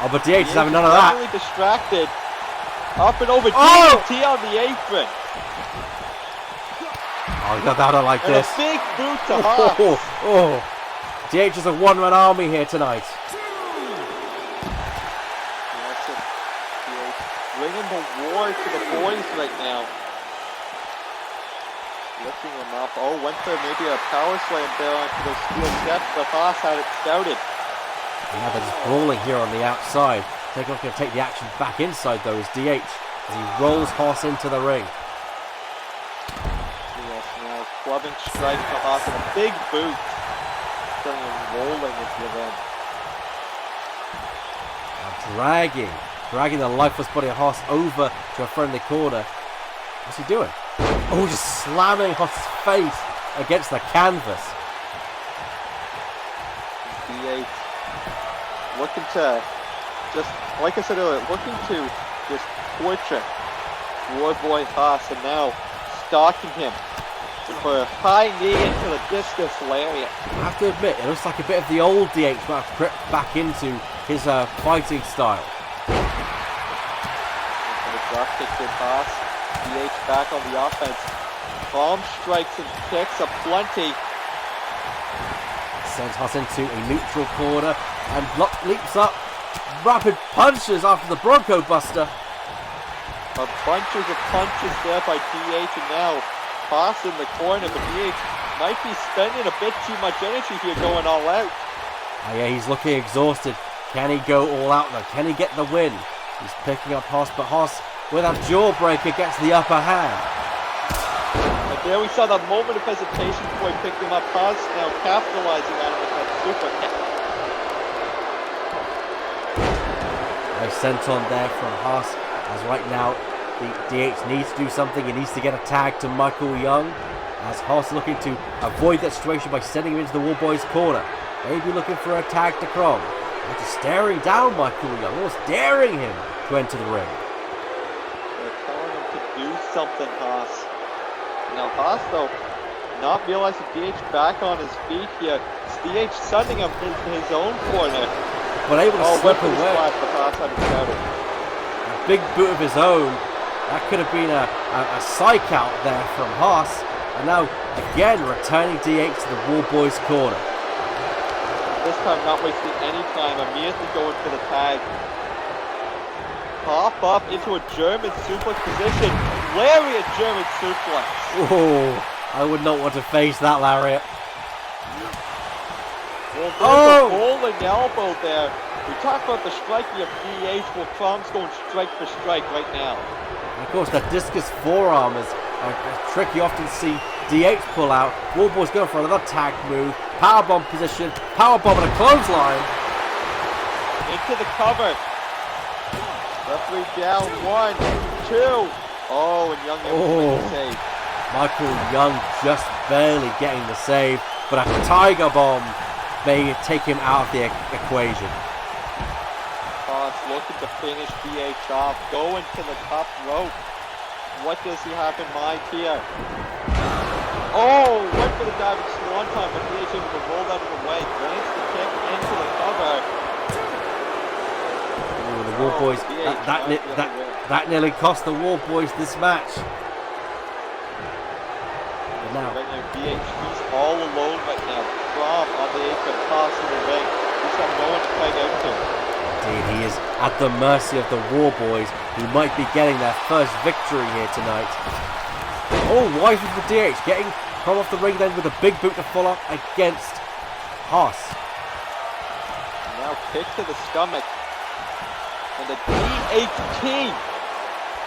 Speaker 2: Oh, but DH is having none of that.
Speaker 1: Definitely distracted. Up and over.
Speaker 2: Oh!
Speaker 1: DT on the apron.
Speaker 2: Oh, got that out like
Speaker 1: And
Speaker 2: this.
Speaker 1: a big boot to Haas.
Speaker 2: Oh. DH is a one-man army here tonight.
Speaker 1: Bringing the war to the boys right now. Lifting them up. Oh, went for maybe a power slam there onto those steel steps, but Haas had it scouted.
Speaker 2: Now they're just brawling here on the outside. They're not going to take the action back inside though as DH as he rolls Haas into the ring.
Speaker 1: Yes, now clubbing strike to Haas and a big boot. Sending him rolling into the ring. Dragging the lifeless body of Haas over to a friendly corner. What's he doing? Oh, just slamming Haas' face against the canvas. D8 looking to just, like I said earlier, looking to just torture War Boy Haas, and now stalking him for a high knee into the discus lariat.
Speaker 2: I have to admit, it looks like a bit of the old DH might have crept back into his fighting style.
Speaker 1: The drop kick with Haas. DH back on the offense. Bomb strikes and kicks aplenty.
Speaker 2: Sends Haas into a neutral corner and leaps up. Rapid punches after the Bronco Buster.
Speaker 1: A bunches of punches there by DH, and now Haas in the corner, but DH might be spending a bit too much energy here going all out.
Speaker 2: Oh yeah, he's looking exhausted. Can he go all out though? Can he get the win? He's picking up Haas, but Haas with a jawbreaker gets the upper hand.
Speaker 1: And there we saw that moment of hesitation before he picked him up. Haas now capitalizing on it with that super kick.
Speaker 2: Nice senton there from Haas, as right now the DH needs to do something. He needs to get a tag to Michael Young, as Haas looking to avoid that situation by sending him into the War Boys corner. Maybe looking for a tag to Crom. After staring down Michael Young, almost daring him to enter the ring.
Speaker 1: They're telling him to do something, Haas. Now Haas, though, not realizing DH back on his feet here. It's DH sending him into his own corner.
Speaker 2: But able to slip away.
Speaker 1: Splash, but Haas had it scouted.
Speaker 2: A big boot of his own. That could have been a psych out there from Haas. And now, again, returning DH to the War Boys corner.
Speaker 1: This time not wasting any time, immediately going for the tag. Pop up into a German suplex position. Lariat German suplex.
Speaker 2: Oh, I would not want to face that lariat.
Speaker 1: Well, there's a bowling elbow there. We talk about the striking of DH. Well, Crom's going strike for strike right now.
Speaker 2: And of course, that discus forearm is a trick you often see DH pull out. War Boys going for another tag move. Powerbomb position. Powerbomb and a clothesline.
Speaker 1: Into the cover. Referee down. 1, 2. Oh, and Young able to make the save.
Speaker 2: Michael Young just barely getting the save, but a Tiger Bomb may take him out of the equation.
Speaker 1: Haas looking to finish DH off. Going to the top rope. What does he have in mind here? Oh, went for the diving swanton, but DH able to roll out of the way. Lands the kick into the cover.
Speaker 2: Ooh, the War Boys, that nearly cost the War Boys this match. But now,
Speaker 1: right now, DH, he's all alone right now. Crom on the apron, Haas in the ring. He's got no one to tag out to.
Speaker 2: indeed, he is at the mercy of the War Boys, who might be getting their first victory here tonight. Oh, wide for the DH, getting come off the ring then with a big boot to follow up against Haas.
Speaker 1: Now kick to the stomach. And the DHT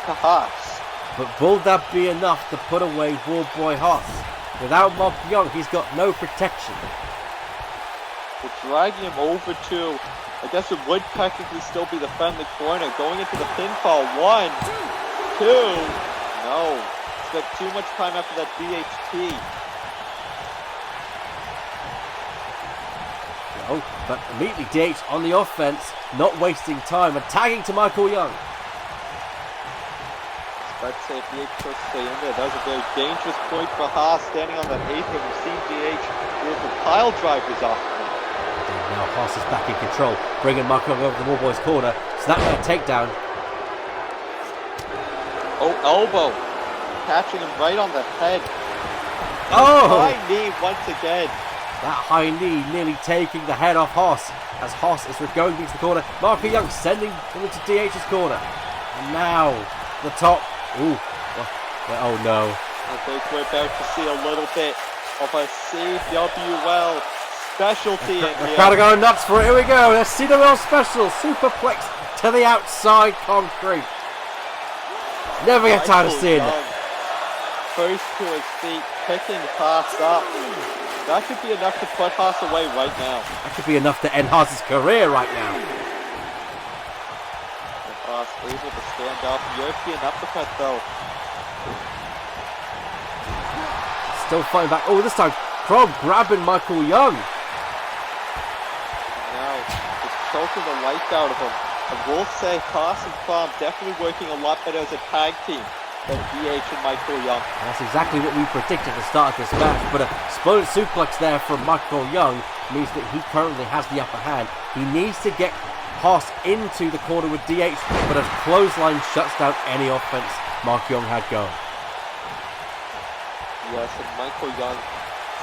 Speaker 1: to Haas.
Speaker 2: But will that be enough to put away Warboy Haas? Without Mark Young, he's got no protection.
Speaker 1: We're dragging him over to, I guess it would technically still be the friendly corner. Going into the pinfall. 1, 2. No. Spent too much time after that DHT.
Speaker 2: No, but immediately DH on the offense, not wasting time and tagging to Michael Young.
Speaker 1: Let's say if DH could stay in there. That was a very dangerous point for Haas standing on that apron. We've seen DH with the pile drivers off.
Speaker 2: Now Haas is back in control, bringing Michael Young over the Warboy's corner. Snap that takedown.
Speaker 1: Oh, elbow. Catching him right on the head.
Speaker 2: Oh!
Speaker 1: High knee once again.
Speaker 2: That high knee nearly taking the head off Haas as Haas is going into the corner. Michael Young sending him into DH's corner. And now the top. Ooh. Oh no.
Speaker 1: I think we're about to see a little bit of a CWL specialty in
Speaker 2: The
Speaker 1: here.
Speaker 2: crowd are going nuts for it. Here we go. The CWL special. Superplex to the outside concrete. Never get tired of seeing it.
Speaker 1: First to his feet, picking Haas up. That could be enough to put Haas away right now.
Speaker 2: That could be enough to end Haas's career right now.
Speaker 1: Haas able to stand up. European uppercut though.
Speaker 2: Still fighting back. Oh, this time Crom grabbing Michael Young.
Speaker 1: Now just choking the life out of him. I will say Haas and Crom definitely working a lot better as a tag team than DH and Michael Young.
Speaker 2: That's exactly what we predicted at the start of this match, but a exploded suplex there from Michael Young means that he currently has the upper hand. He needs to get Haas into the corner with DH, but a clothesline shuts down any offense Mark Young had going.
Speaker 1: Yes, and Michael Young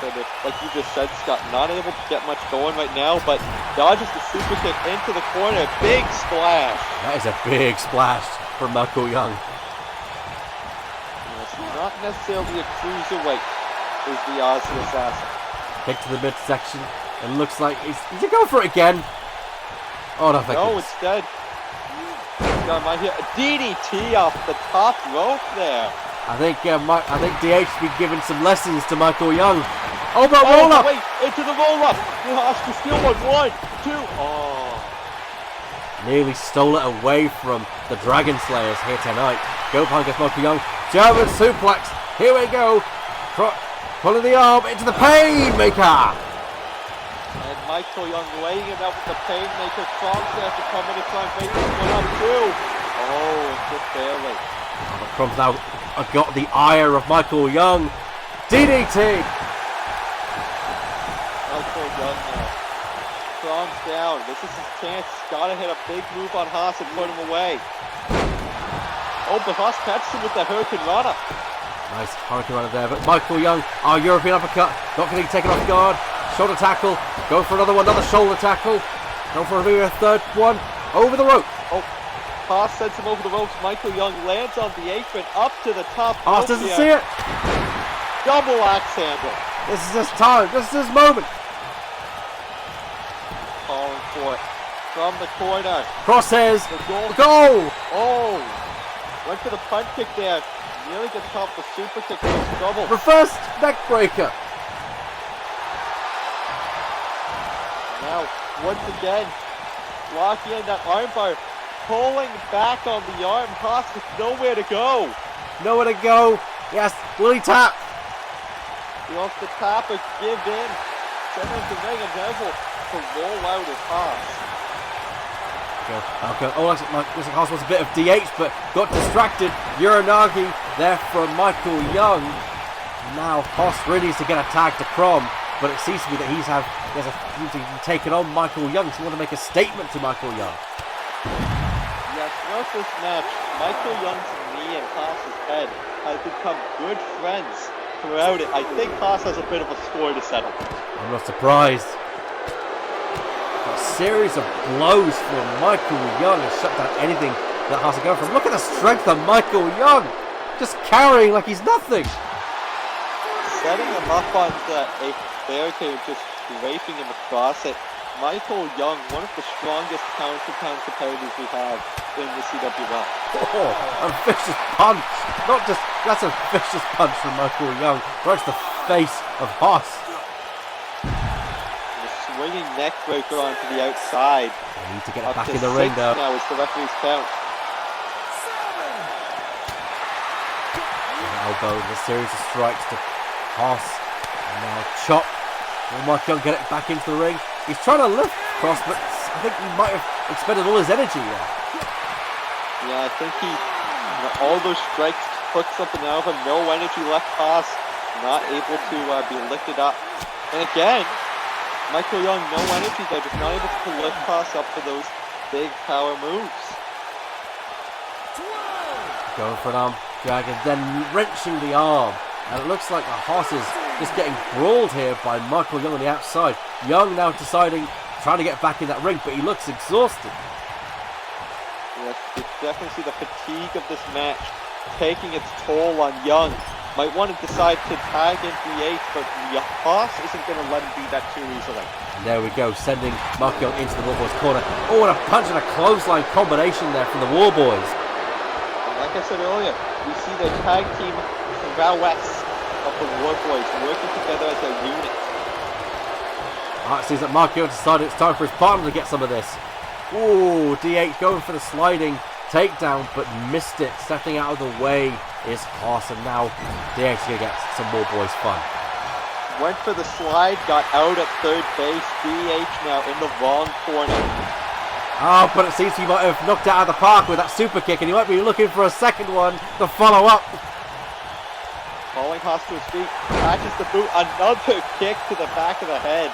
Speaker 1: said it, like you just said, Scott, not able to get much going right now, but dodges the super kick into the corner. Big splash.
Speaker 2: That is a big splash from Michael Young.
Speaker 1: It's not necessarily a cruiserweight, is the Aussie Assassin.
Speaker 2: Kick to the midsection, and looks like he's going for it again. Oh, no, thank
Speaker 1: No,
Speaker 2: goodness.
Speaker 1: instead, he's got right here, a DDT off the top rope there.
Speaker 2: I think DH has been giving some lessons to Michael Young. Oh, but roll up!
Speaker 1: Wait, into the roll up. Haas to steal one. 1, 2. Oh.
Speaker 2: Nearly stole it away from the Dragon Slayers here tonight. Go behind gets Michael Young. German suplex. Here we go. Pulling the arm into the Painmaker.
Speaker 1: And Michael Young laying it out with the Painmaker. Crom's there to come in and try and break this one up too. Oh, just barely.
Speaker 2: Oh, Crom's now got the ire of Michael Young. DDT.
Speaker 1: Michael Young now. Crom's down. This is his chance. He's got to hit a big move on Haas and put him away. Oh, but Haas catches him with that Hurricane Rana.
Speaker 2: Nice Hurricane Rana there, but Michael Young, our European uppercut, not getting taken off guard. Shoulder tackle, go for another one, another shoulder tackle. Go for maybe a third one, over the rope.
Speaker 1: Oh, Haas sends him over the ropes. Michael Young lands on the apron, up to the top.
Speaker 2: Haas doesn't see it.
Speaker 1: Double axe handle.
Speaker 2: This is his time, this is his moment.
Speaker 1: Calling for it from the corner.
Speaker 2: Crosshairs,
Speaker 1: The goal.
Speaker 2: goal.
Speaker 1: Oh, went for the punt kick there. Nearly gets caught the super kick. Double.
Speaker 2: Reverse neck breaker.
Speaker 1: Now, once again, locking in that armbar, pulling back on the arm. Haas with nowhere to go.
Speaker 2: Nowhere to go. Yes, will he tap?
Speaker 1: He wants to tap or give in. Center of the ring, and Neville to roll out his Haas.
Speaker 2: Okay. Oh, looks like Haas was a bit of DH, but got distracted. Uranagi there from Michael Young. Now Haas really needs to get a tag to Crom, but it seems to be that he's taken on Michael Young. So he wants to make a statement to Michael Young.
Speaker 1: Yes, throughout this match, Michael Young's knee and Haas's head has become good friends throughout it. I think Haas has a bit of a score to settle.
Speaker 2: I'm not surprised. A series of blows from Michael Young has shut down anything that Haas is going from. Look at the strength of Michael Young, just carrying like he's nothing.
Speaker 1: Setting him up on the barricade, just draping him across it. Michael Young, one of the strongest pound-for-pound competitors we have in the CWL.
Speaker 2: Oh, a vicious punch. Not just, that's a vicious punch from Michael Young. Right to the face of Haas.
Speaker 1: The swinging neck breaker onto the outside.
Speaker 2: They need to get it
Speaker 1: Up
Speaker 2: back
Speaker 1: to
Speaker 2: in the ring
Speaker 1: 6
Speaker 2: now.
Speaker 1: now is the referee's count.
Speaker 2: Elbow, the series of strikes to Haas. And now chop. Will Mike Young get it back into the ring? He's trying to lift Cross, but I think he might have expended all his energy there.
Speaker 1: Yeah, I think he, all those strikes took something out of him. No energy left Haas, not able to be lifted up. And again, Michael Young, no energy there, just not able to lift Haas up for those big power moves.
Speaker 2: Going for an arm drag and then wrenching the arm. And it looks like the Haas is just getting brawled here by Michael Young on the outside. Young now deciding, trying to get back in that ring, but he looks exhausted.
Speaker 1: Yes, you definitely see the fatigue of this match taking its toll on Young. Might want to decide to tag into the 8th, but Haas isn't going to let him do that too easily.
Speaker 2: And there we go, sending Mark Young into the Warboys corner. Oh, and a punch and a clothesline combination there from the Warboys.
Speaker 1: And like I said earlier, we see the tag team prowess of the Warboys working together as a unit.
Speaker 2: It seems that Mark Young decided it's time for his partner to get some of this. Ooh, DH going for the sliding takedown, but missed it. Stepping out of the way is Haas, and now DH is going to get some Warboys fun.
Speaker 1: Went for the slide, got out at third base. DH now in the wrong corner.
Speaker 2: Oh, but it seems he might have knocked it out of the park with that super kick, and he might be looking for a second one to follow up.
Speaker 1: Falling Haas to his feet, catches the boot, another kick to the back of the head.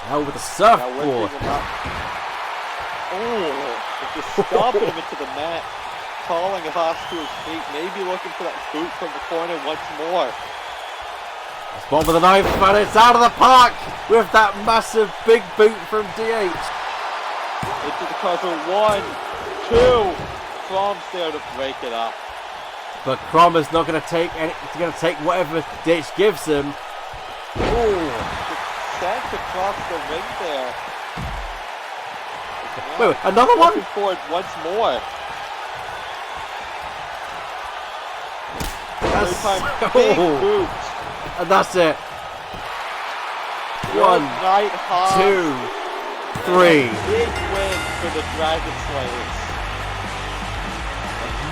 Speaker 2: Now with the
Speaker 1: Now
Speaker 2: surfboard.
Speaker 1: whipping him up. Oh, just stomping him into the mat. Calling Haas to his feet, maybe looking for that boot from the corner once more.
Speaker 2: It's bomb with a knife, and it's out of the park with that massive big boot from DH.
Speaker 1: Into the cover, 1, 2. Crom's there to break it up.
Speaker 2: But Crom is not going to take any. He's going to take whatever DH gives him. Oh.
Speaker 1: Sent across the ring there.
Speaker 2: Wait, another one?
Speaker 1: Looking forward once more. Third time, big boot.
Speaker 2: And that's it.
Speaker 1: Good
Speaker 2: 1,
Speaker 1: night, Haas.
Speaker 2: 2, 3.
Speaker 1: Big win for the Dragon Slayers.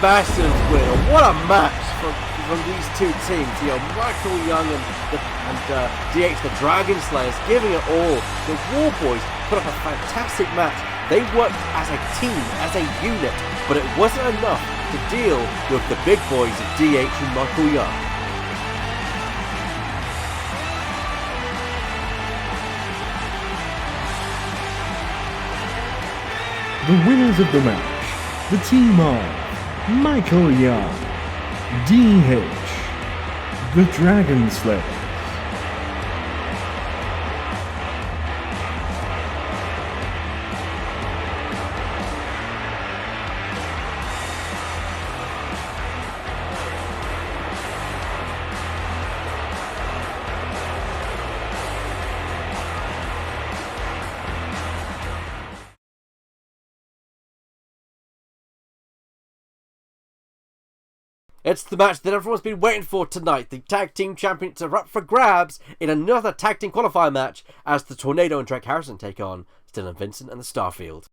Speaker 2: Massive win. What a match from these two teams. You know, Michael Young and DH, the Dragon Slayers, giving it all. The Warboys put up a fantastic match. They worked as a team, as a unit, but it wasn't enough to deal with the big boys of DH and Michael Young.
Speaker 3: The winners of the match, the team of Michael Young, DH, the Dragon Slayers.
Speaker 2: It's the match that everyone's been waiting for tonight. The Tag Team Champions are up for grabs in another Tag Team Qualifier match as the Tornado and Drake Harrison take on Dylan Vincent and the Starfield.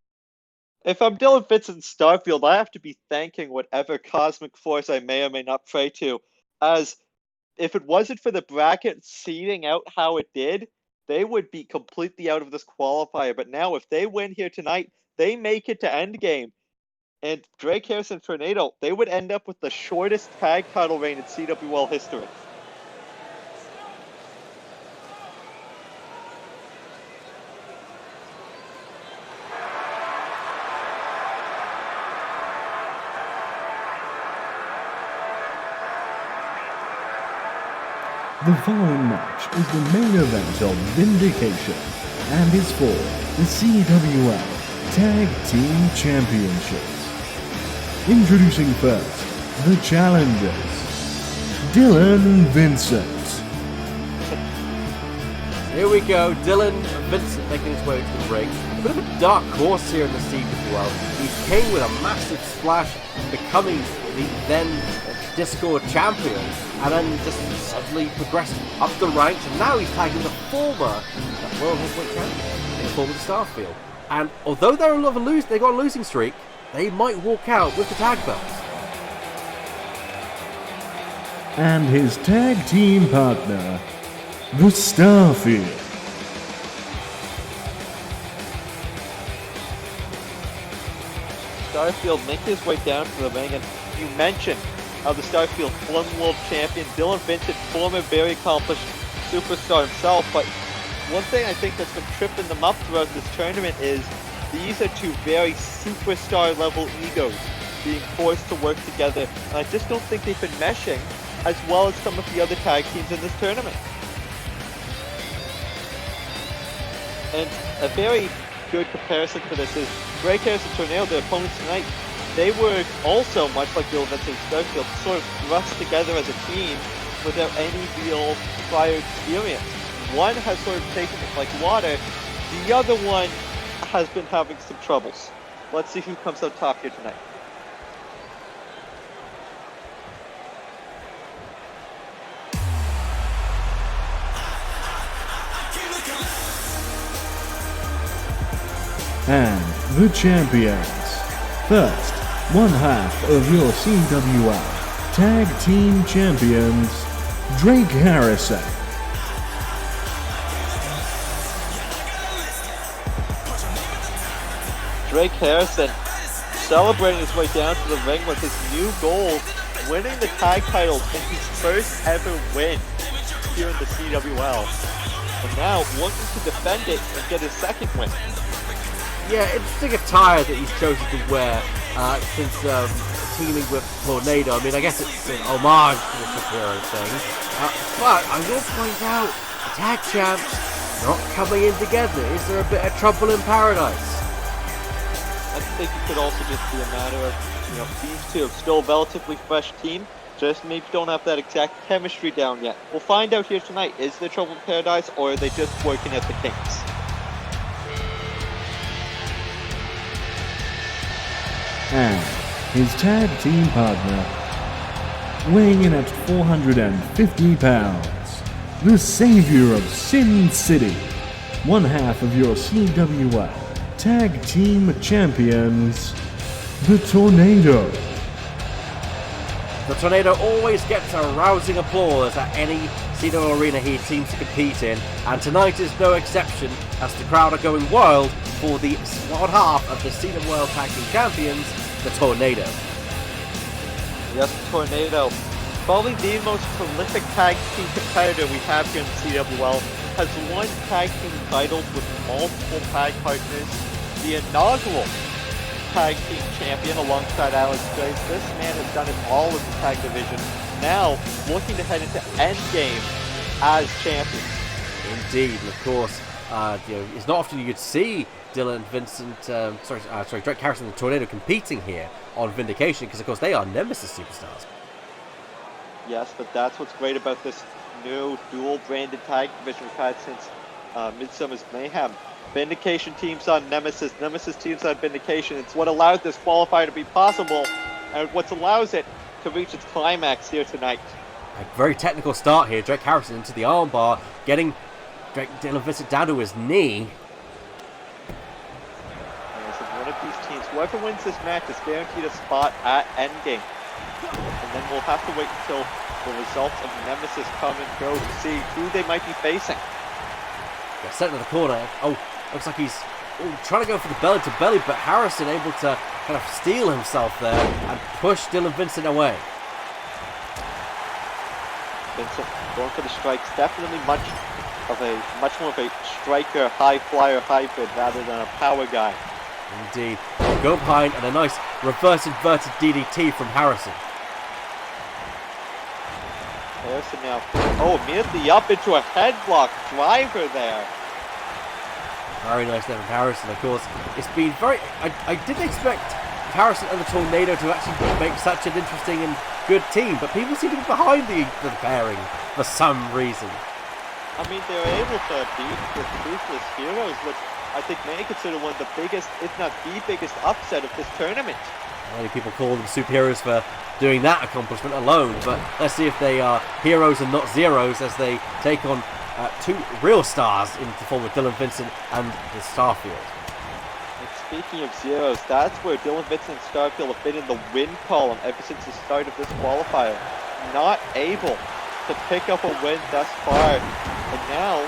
Speaker 1: If I'm Dylan Vincent Starfield, I have to be thanking whatever cosmic force I may or may not pray to, as if it wasn't for the bracket seeding out how it did, they would be completely out of this qualifier. But now, if they win here tonight, they make it to Endgame. And Drake Harrison and Tornado, they would end up with the shortest tag title reign in CWL history.
Speaker 3: The following match is the main event of Vindication and is for the CWL Tag Team Championships. Introducing first, the challengers, Dylan Vincent.
Speaker 2: Here we go, Dylan Vincent making his way to the ring. A bit of a dark horse here in the CWL. He came with a massive splash, becoming the then Discord champion, and then just suddenly progressed up the ranks, and now he's tagging the former World Heavyweight Champion in the form of the Starfield. And although they got a losing streak, they might walk out with the tag belts.
Speaker 3: And his tag team partner, the Starfield.
Speaker 1: Starfield making his way down to the ring, and you mentioned the Starfield former world champion, Dylan Vincent, former very accomplished superstar himself, but one thing I think that's been tripping them up throughout this tournament is these are two very superstar level egos being forced to work together, and I just don't think they've been meshing as well as some of the other tag teams in this tournament. And a very good comparison for this is Greg Harris and Tornado, their opponents tonight. They were also, much like Dylan Vincent and Starfield, sort of thrust together as a team without any real prior experience. One has sort of taken it like water, the other one has been having some troubles. Let's see who comes out top here tonight.
Speaker 3: And the champions. First, one half of your CWL Tag Team Champions, Drake Harrison.
Speaker 1: Drake Harrison celebrating his way down to the ring with his new goal, winning the tag titles in his first ever win here in the CWL. And now looking to defend it and get his second win.
Speaker 2: Yeah, interesting attire that he's chosen to wear since teaming with Tornado. I mean, I guess it's an homage to the superhero thing. But I will point out, the tag champs not coming in together. Is there a bit of trouble in paradise?
Speaker 1: I think it could also just be a matter of, these two are still a relatively fresh team, just maybe don't have that exact chemistry down yet. We'll find out here tonight. Is there trouble in paradise, or are they just working at the kinks?
Speaker 3: And his tag team partner, weighing in at 450 pounds, the savior of Sin City, one half of your CWL Tag Team Champions, the Tornado.
Speaker 2: The Tornado always gets a rousing applause at any CWL arena he seems to compete in, and tonight is no exception as the crowd are going wild for the squad half of the CWL Tag Team Champions, the Tornado.
Speaker 1: Yes, the Tornado, probably the most prolific tag team competitor we have here in the CWL, has won tag team titles with multiple tag partners. The inaugural tag team champion alongside Alex Graves. This man has done it all in the tag division. Now looking to head into Endgame as champion.
Speaker 2: Indeed, and of course, it's not often you could see Dylan Vincent, Drake Harrison and the Tornado competing here on Vindication, because of course they are Nemesis superstars.
Speaker 1: Yes, but that's what's great about this new dual-branded tag division we've had since Midsummer's Mayhem. Vindication teams on Nemesis, Nemesis teams on Vindication. It's what allowed this qualifier to be possible, and what allows it to reach its climax here tonight.
Speaker 2: A very technical start here. Drake Harrison into the armbar, getting Dylan Vincent down to his knee.
Speaker 1: As one of these teams, whoever wins this match is guaranteed a spot at Endgame. And then we'll have to wait until the results of Nemesis come and go to see who they might be facing.
Speaker 2: Yeah, set in the corner. Oh, looks like he's trying to go for the belly to belly, but Harrison able to kind of steal himself there and push Dylan Vincent away.
Speaker 1: Vincent going for the strikes, definitely much more of a striker, high flyer hybrid rather than a power guy.
Speaker 2: Indeed. Go behind and a nice reverse inverted DDT from Harrison.
Speaker 1: Harrison now, immediately up into a headlock driver there.
Speaker 2: Very nice there from Harrison, of course. It's been very... I didn't expect Harrison and the Tornado to actually make such an interesting and good team, but people seem to be behind the pairing for some reason.
Speaker 1: I mean, they were able to beat the Ruthless Heroes, which I think many consider one of the biggest, if not the biggest, upset of this tournament.
Speaker 2: Many people call them superheroes for doing that accomplishment alone, but let's see if they are heroes and not zeros as they take on two real stars in the form of Dylan Vincent and the Starfield.
Speaker 1: And speaking of zeros, that's where Dylan Vincent and Starfield have been in the win column ever since the start of this qualifier. Not able to pick up a win thus far, and now,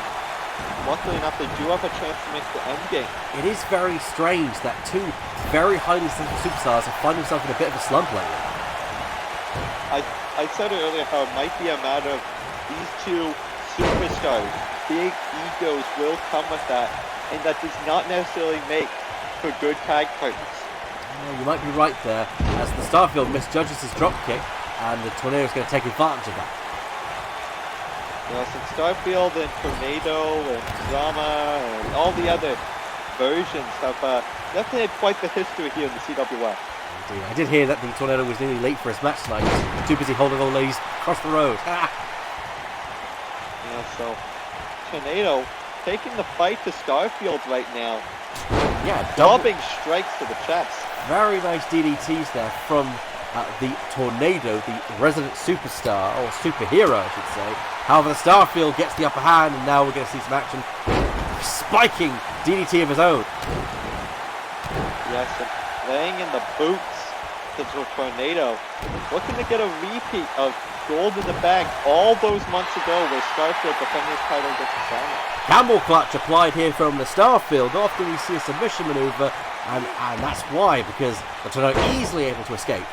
Speaker 1: luckily enough, they do have a chance to make the end game.
Speaker 2: It is very strange that two very highly sensitive superstars have found themselves in a bit of a slump lately.
Speaker 1: I said earlier how it might be a matter of these two superstars. Big egos will come with that, and that does not necessarily make for good tag partners.
Speaker 2: Well, you might be right there, as the Starfield misjudges his drop kick, and the Tornado is going to take advantage of that.
Speaker 1: Yes, and Starfield and Tornado and Drama and all the other versions have definitely had quite the history here in the CWL.
Speaker 2: Indeed. I did hear that the Tornado was nearly late for his match tonight. He was too busy holding old ladies across the road.
Speaker 1: Yeah, so Tornado taking the fight to Starfield right now.
Speaker 2: Yeah,
Speaker 1: Dubbing strikes to the chest.
Speaker 2: Very nice DDTs there from the Tornado, the resident superstar, or superhero I should say. However, the Starfield gets the upper hand, and now we're going to see some action. Spiking DDT of his own.
Speaker 1: Yes, and laying in the boots to the Tornado. Looking to get a repeat of Gold in the Bag all those months ago where Starfield defended his title against Sonic.
Speaker 2: Camel clutch applied here from the Starfield. Often we see a submission maneuver, and that's why, because the Tornado easily able to escape.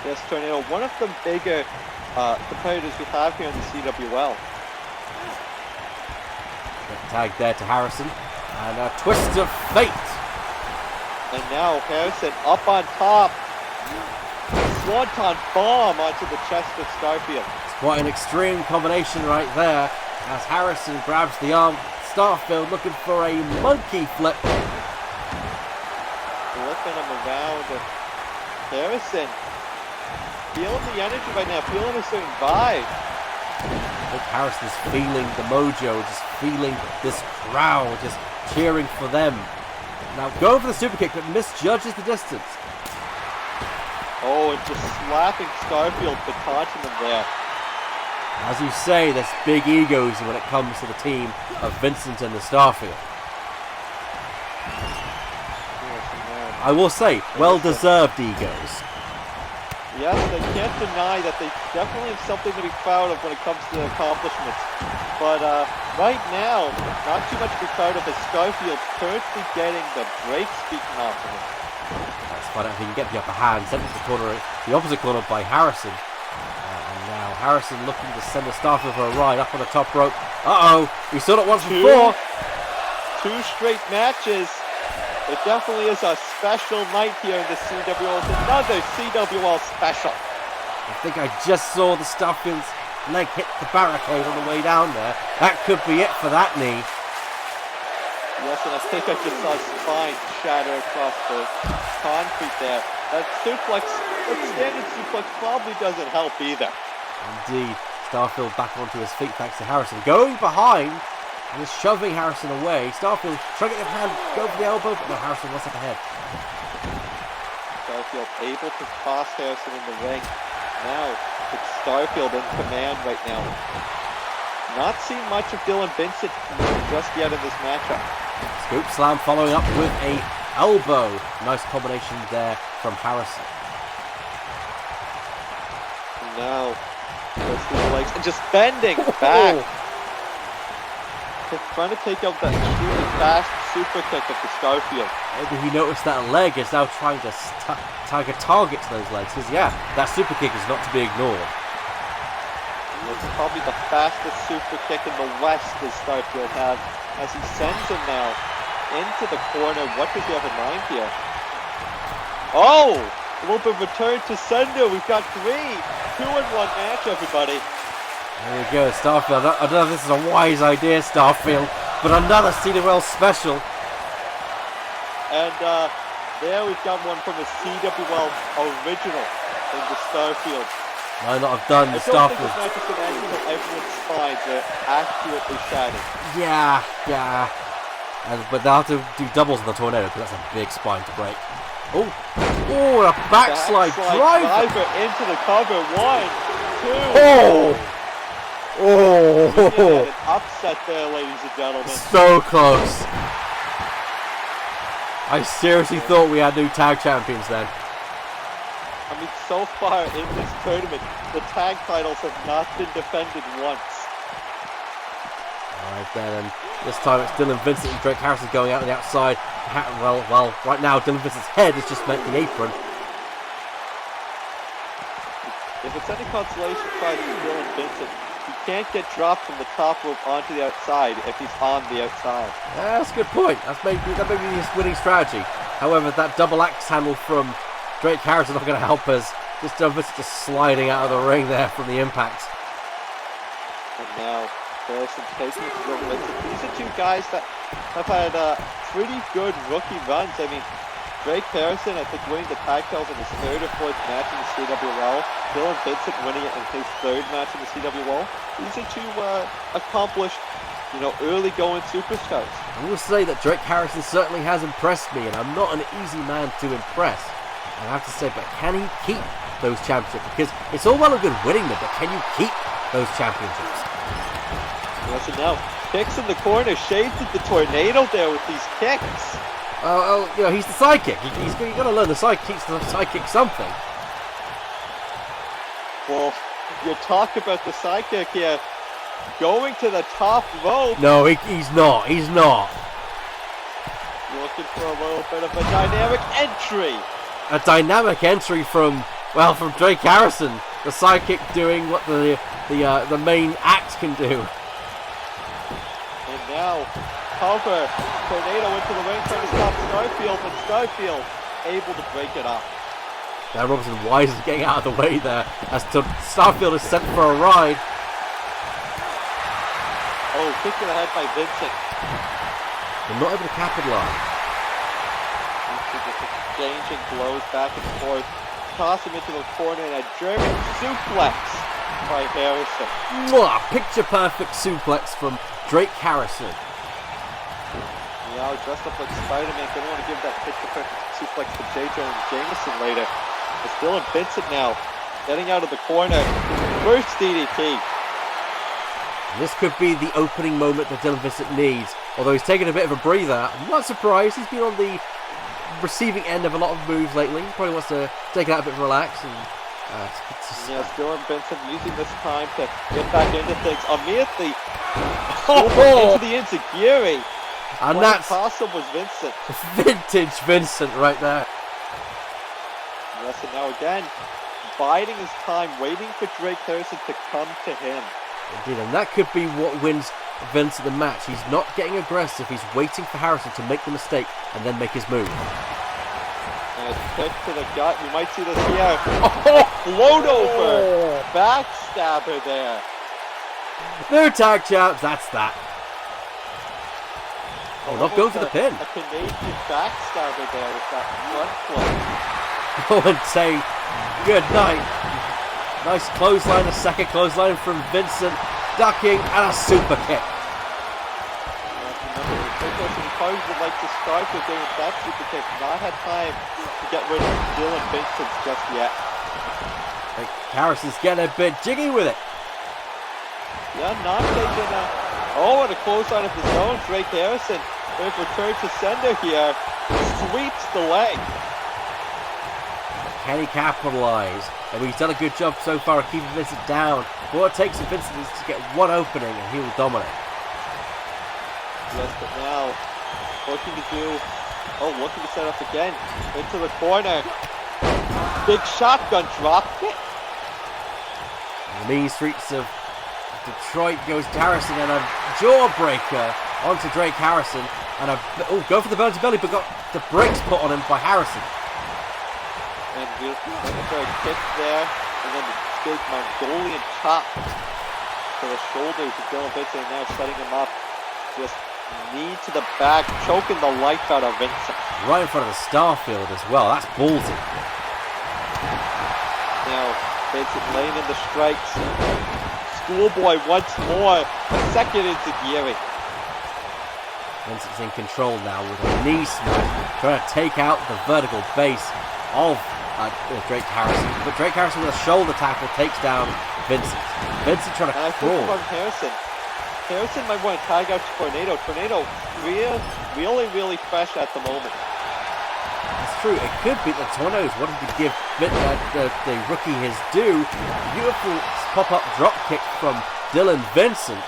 Speaker 1: Yes, Tornado, one of the bigger competitors we have here in the CWL.
Speaker 2: Tag there to Harrison, and a twist of fate.
Speaker 1: And now Harrison up on top. Swanton bomb onto the chest of Starfield.
Speaker 2: It's quite an extreme combination right there, as Harrison grabs the arm. Starfield looking for a monkey flip.
Speaker 1: Flipping him around. Harrison feeling the energy right now, feeling a certain vibe.
Speaker 2: I think Harrison's feeling the mojo, just feeling this crowd, just cheering for them. Now going for the super kick, but misjudges the distance.
Speaker 1: Oh, and just slapping Starfield, but taunting him there.
Speaker 2: As you say, there's big egos when it comes to the team of Vincent and the Starfield. I will say, well-deserved egos.
Speaker 1: Yes, they can't deny that they definitely have something to be proud of when it comes to their accomplishments. But right now, not too much to be proud of as Starfield's currently getting the brakes beaten off of him.
Speaker 2: Let's find out if he can get the upper hand. Sent to the corner, the opposite corner by Harrison. And now Harrison looking to send the Starfield for a ride up on the top rope. Uh-oh, we saw it once before.
Speaker 1: Two straight matches. It definitely is a special night here in the CWL. It's another CWL special.
Speaker 2: I think I just saw the Starfield's leg hit the barricade on the way down there. That could be it for that knee.
Speaker 1: Yes, and I think I just saw his spine shatter across the concrete there. That suplex, that standard suplex probably doesn't help either.
Speaker 2: Indeed. Starfield back onto his feet thanks to Harrison. Going behind and is shoving Harrison away. Starfield trying to get the hand, go for the elbow, but no, Harrison was up ahead.
Speaker 1: Starfield able to toss Harrison in the ring. Now, it's Starfield in command right now. Not seen much of Dylan Vincent just yet in this matchup.
Speaker 2: Scoop slam following up with a elbow. Nice combination there from Harrison.
Speaker 1: Now, goes through the legs and just bending back. Trying to take out that extremely fast super kick of the Starfield.
Speaker 2: Maybe he noticed that leg is now trying to tag a target to those legs. Because yeah, that super kick is not to be ignored.
Speaker 1: It's probably the fastest super kick in the West as Starfield has, as he sends him now into the corner. What does he have in mind here? Oh! A little bit of return to sender. We've got 2-in-1 match, everybody.
Speaker 2: There we go, Starfield. I don't know if this is a wise idea, Starfield, but another CWL special.
Speaker 1: And there we've got one from the CWL original in the Starfield.
Speaker 2: Might not have done
Speaker 1: I
Speaker 2: the
Speaker 1: don't
Speaker 2: stuff
Speaker 1: think
Speaker 2: with...
Speaker 1: this match is going to end until everyone's spines are accurately shattered.
Speaker 2: Yeah. But they'll have to do doubles in the tornado because that's a big spine to break. Oh, a backslide driver
Speaker 1: into the cover. 1, 2.
Speaker 2: Oh.
Speaker 1: An upset there, ladies and gentlemen.
Speaker 2: So close. I seriously thought we had new tag champions then.
Speaker 1: I mean, so far in this tournament, the tag titles have not been defended once.
Speaker 2: Alright then, and this time it's Dylan Vincent and Drake Harrison going out on the outside. Well, right now Dylan Vincent's head has just met the apron.
Speaker 1: If it's any consolation prize for Dylan Vincent, he can't get dropped from the top rope onto the outside if he's on the outside.
Speaker 2: Yeah, that's a good point. That may be his winning strategy. However, that double axe handle from Drake Harrison not going to help us. Just Dylan Vincent just sliding out of the ring there from the impact.
Speaker 1: And now Harrison taking it to Dylan Vincent. These are two guys that have had pretty good rookie runs. I mean, Drake Harrison, I think, winning the tag titles in his third or fourth match in the CWL. Dylan Vincent winning it in his third match in the CWL. These are two accomplished, early going superstars.
Speaker 2: I will say that Drake Harrison certainly has impressed me, and I'm not an easy man to impress. I have to say, but can he keep those championships? Because it's all well and good winning them, but can you keep those championships?
Speaker 1: Yes, and now kicks in the corner. Shades did the tornado there with these kicks.
Speaker 2: He's the sidekick. He's got to learn the sidekick something.
Speaker 1: Well, you talk about the sidekick here. Going to the top rope.
Speaker 2: No, he's not. He's not.
Speaker 1: Looking for a little bit of a dynamic entry.
Speaker 2: A dynamic entry from Drake Harrison. The sidekick doing what the main act can do.
Speaker 1: And now, cover. Tornado into the ring trying to stop Starfield, but Starfield able to break it up.
Speaker 2: Now Robinson Wise is getting out of the way there as Starfield is sent for a ride.
Speaker 1: Oh, kick to the head by Vincent.
Speaker 2: They're not able to capitalize.
Speaker 1: Just exchanging blows back and forth. Toss him into the corner and a German suplex by Harrison.
Speaker 2: Picture perfect suplex from Drake Harrison.
Speaker 1: Dressed up like Spider-Man. Don't want to give that picture perfect suplex to J. Jonah Jameson later. It's Dylan Vincent now, getting out of the corner. First DDT.
Speaker 2: This could be the opening moment that Dylan Vincent needs. Although he's taking a bit of a breather. I'm not surprised. He's been on the receiving end of a lot of moves lately. He probably wants to take it out a bit and relax. And,
Speaker 1: yes, Dylan Vincent using this time to get back into things. Immediately into the Enziguri.
Speaker 2: And
Speaker 1: what
Speaker 2: that's
Speaker 1: awesome was Vincent.
Speaker 2: Vintage Vincent right there.
Speaker 1: Yes, and now again, biding his time, waiting for Drake Harrison to come to him.
Speaker 2: Indeed, and that could be what wins Vincent the match. He's not getting aggressive, he's waiting for Harrison to make the mistake and then make his move.
Speaker 1: And a kick to the gut, we might see this here. Float over! Backstabber there.
Speaker 2: No tag champs, that's that. Oh, not going for the pin.
Speaker 1: A Canadian backstabber there with that front flip.
Speaker 2: Oh, and say good night. Nice clothesline, a second clothesline from Vincent, ducking, and a super kick.
Speaker 1: Remember, he probably would like to start with doing that super kick. Not had time to get rid of Dylan Vincent just yet.
Speaker 2: Like Harrison's getting a bit jiggy with it.
Speaker 1: Yeah, not taking a... Oh, and a clothesline of his own. Drake Harrison, with return to sender here, sweeps the leg.
Speaker 2: Can he capitalize? And he's done a good job so far of keeping Vincent down. But what it takes for Vincent is to get one opening and he will dominate.
Speaker 1: Yes, but now, looking to do... Oh, looking to set up again. Into the corner. Big shotgun drop kick.
Speaker 2: The mean streets of Detroit goes to Harrison and a jawbreaker onto Drake Harrison. And go for the belly to belly, but got the brakes put on him by Harrison.
Speaker 1: And we're looking for a kick there, and then the big Mongolian chop to the shoulders of Dylan Vincent, and now setting him up. Just knee to the back, choking the life out of Vincent.
Speaker 2: Right in front of the Starfield as well. That's ballsy.
Speaker 1: Now, Vincent laying in the strikes. Schoolboy once more. A second into Geary.
Speaker 2: Vincent's in control now with a knee smash, trying to take out the vertical base of Drake Harrison. But Drake Harrison with a shoulder tackle takes down Vincent. Vincent trying to
Speaker 1: And I think
Speaker 2: crawl.
Speaker 1: from Harrison. Harrison might want to tag out to Tornado. Tornado really fresh at the moment.
Speaker 2: It's true, it could be that Tornado's wanting to give the rookie his due. Beautiful pop-up drop kick from Dylan Vincent.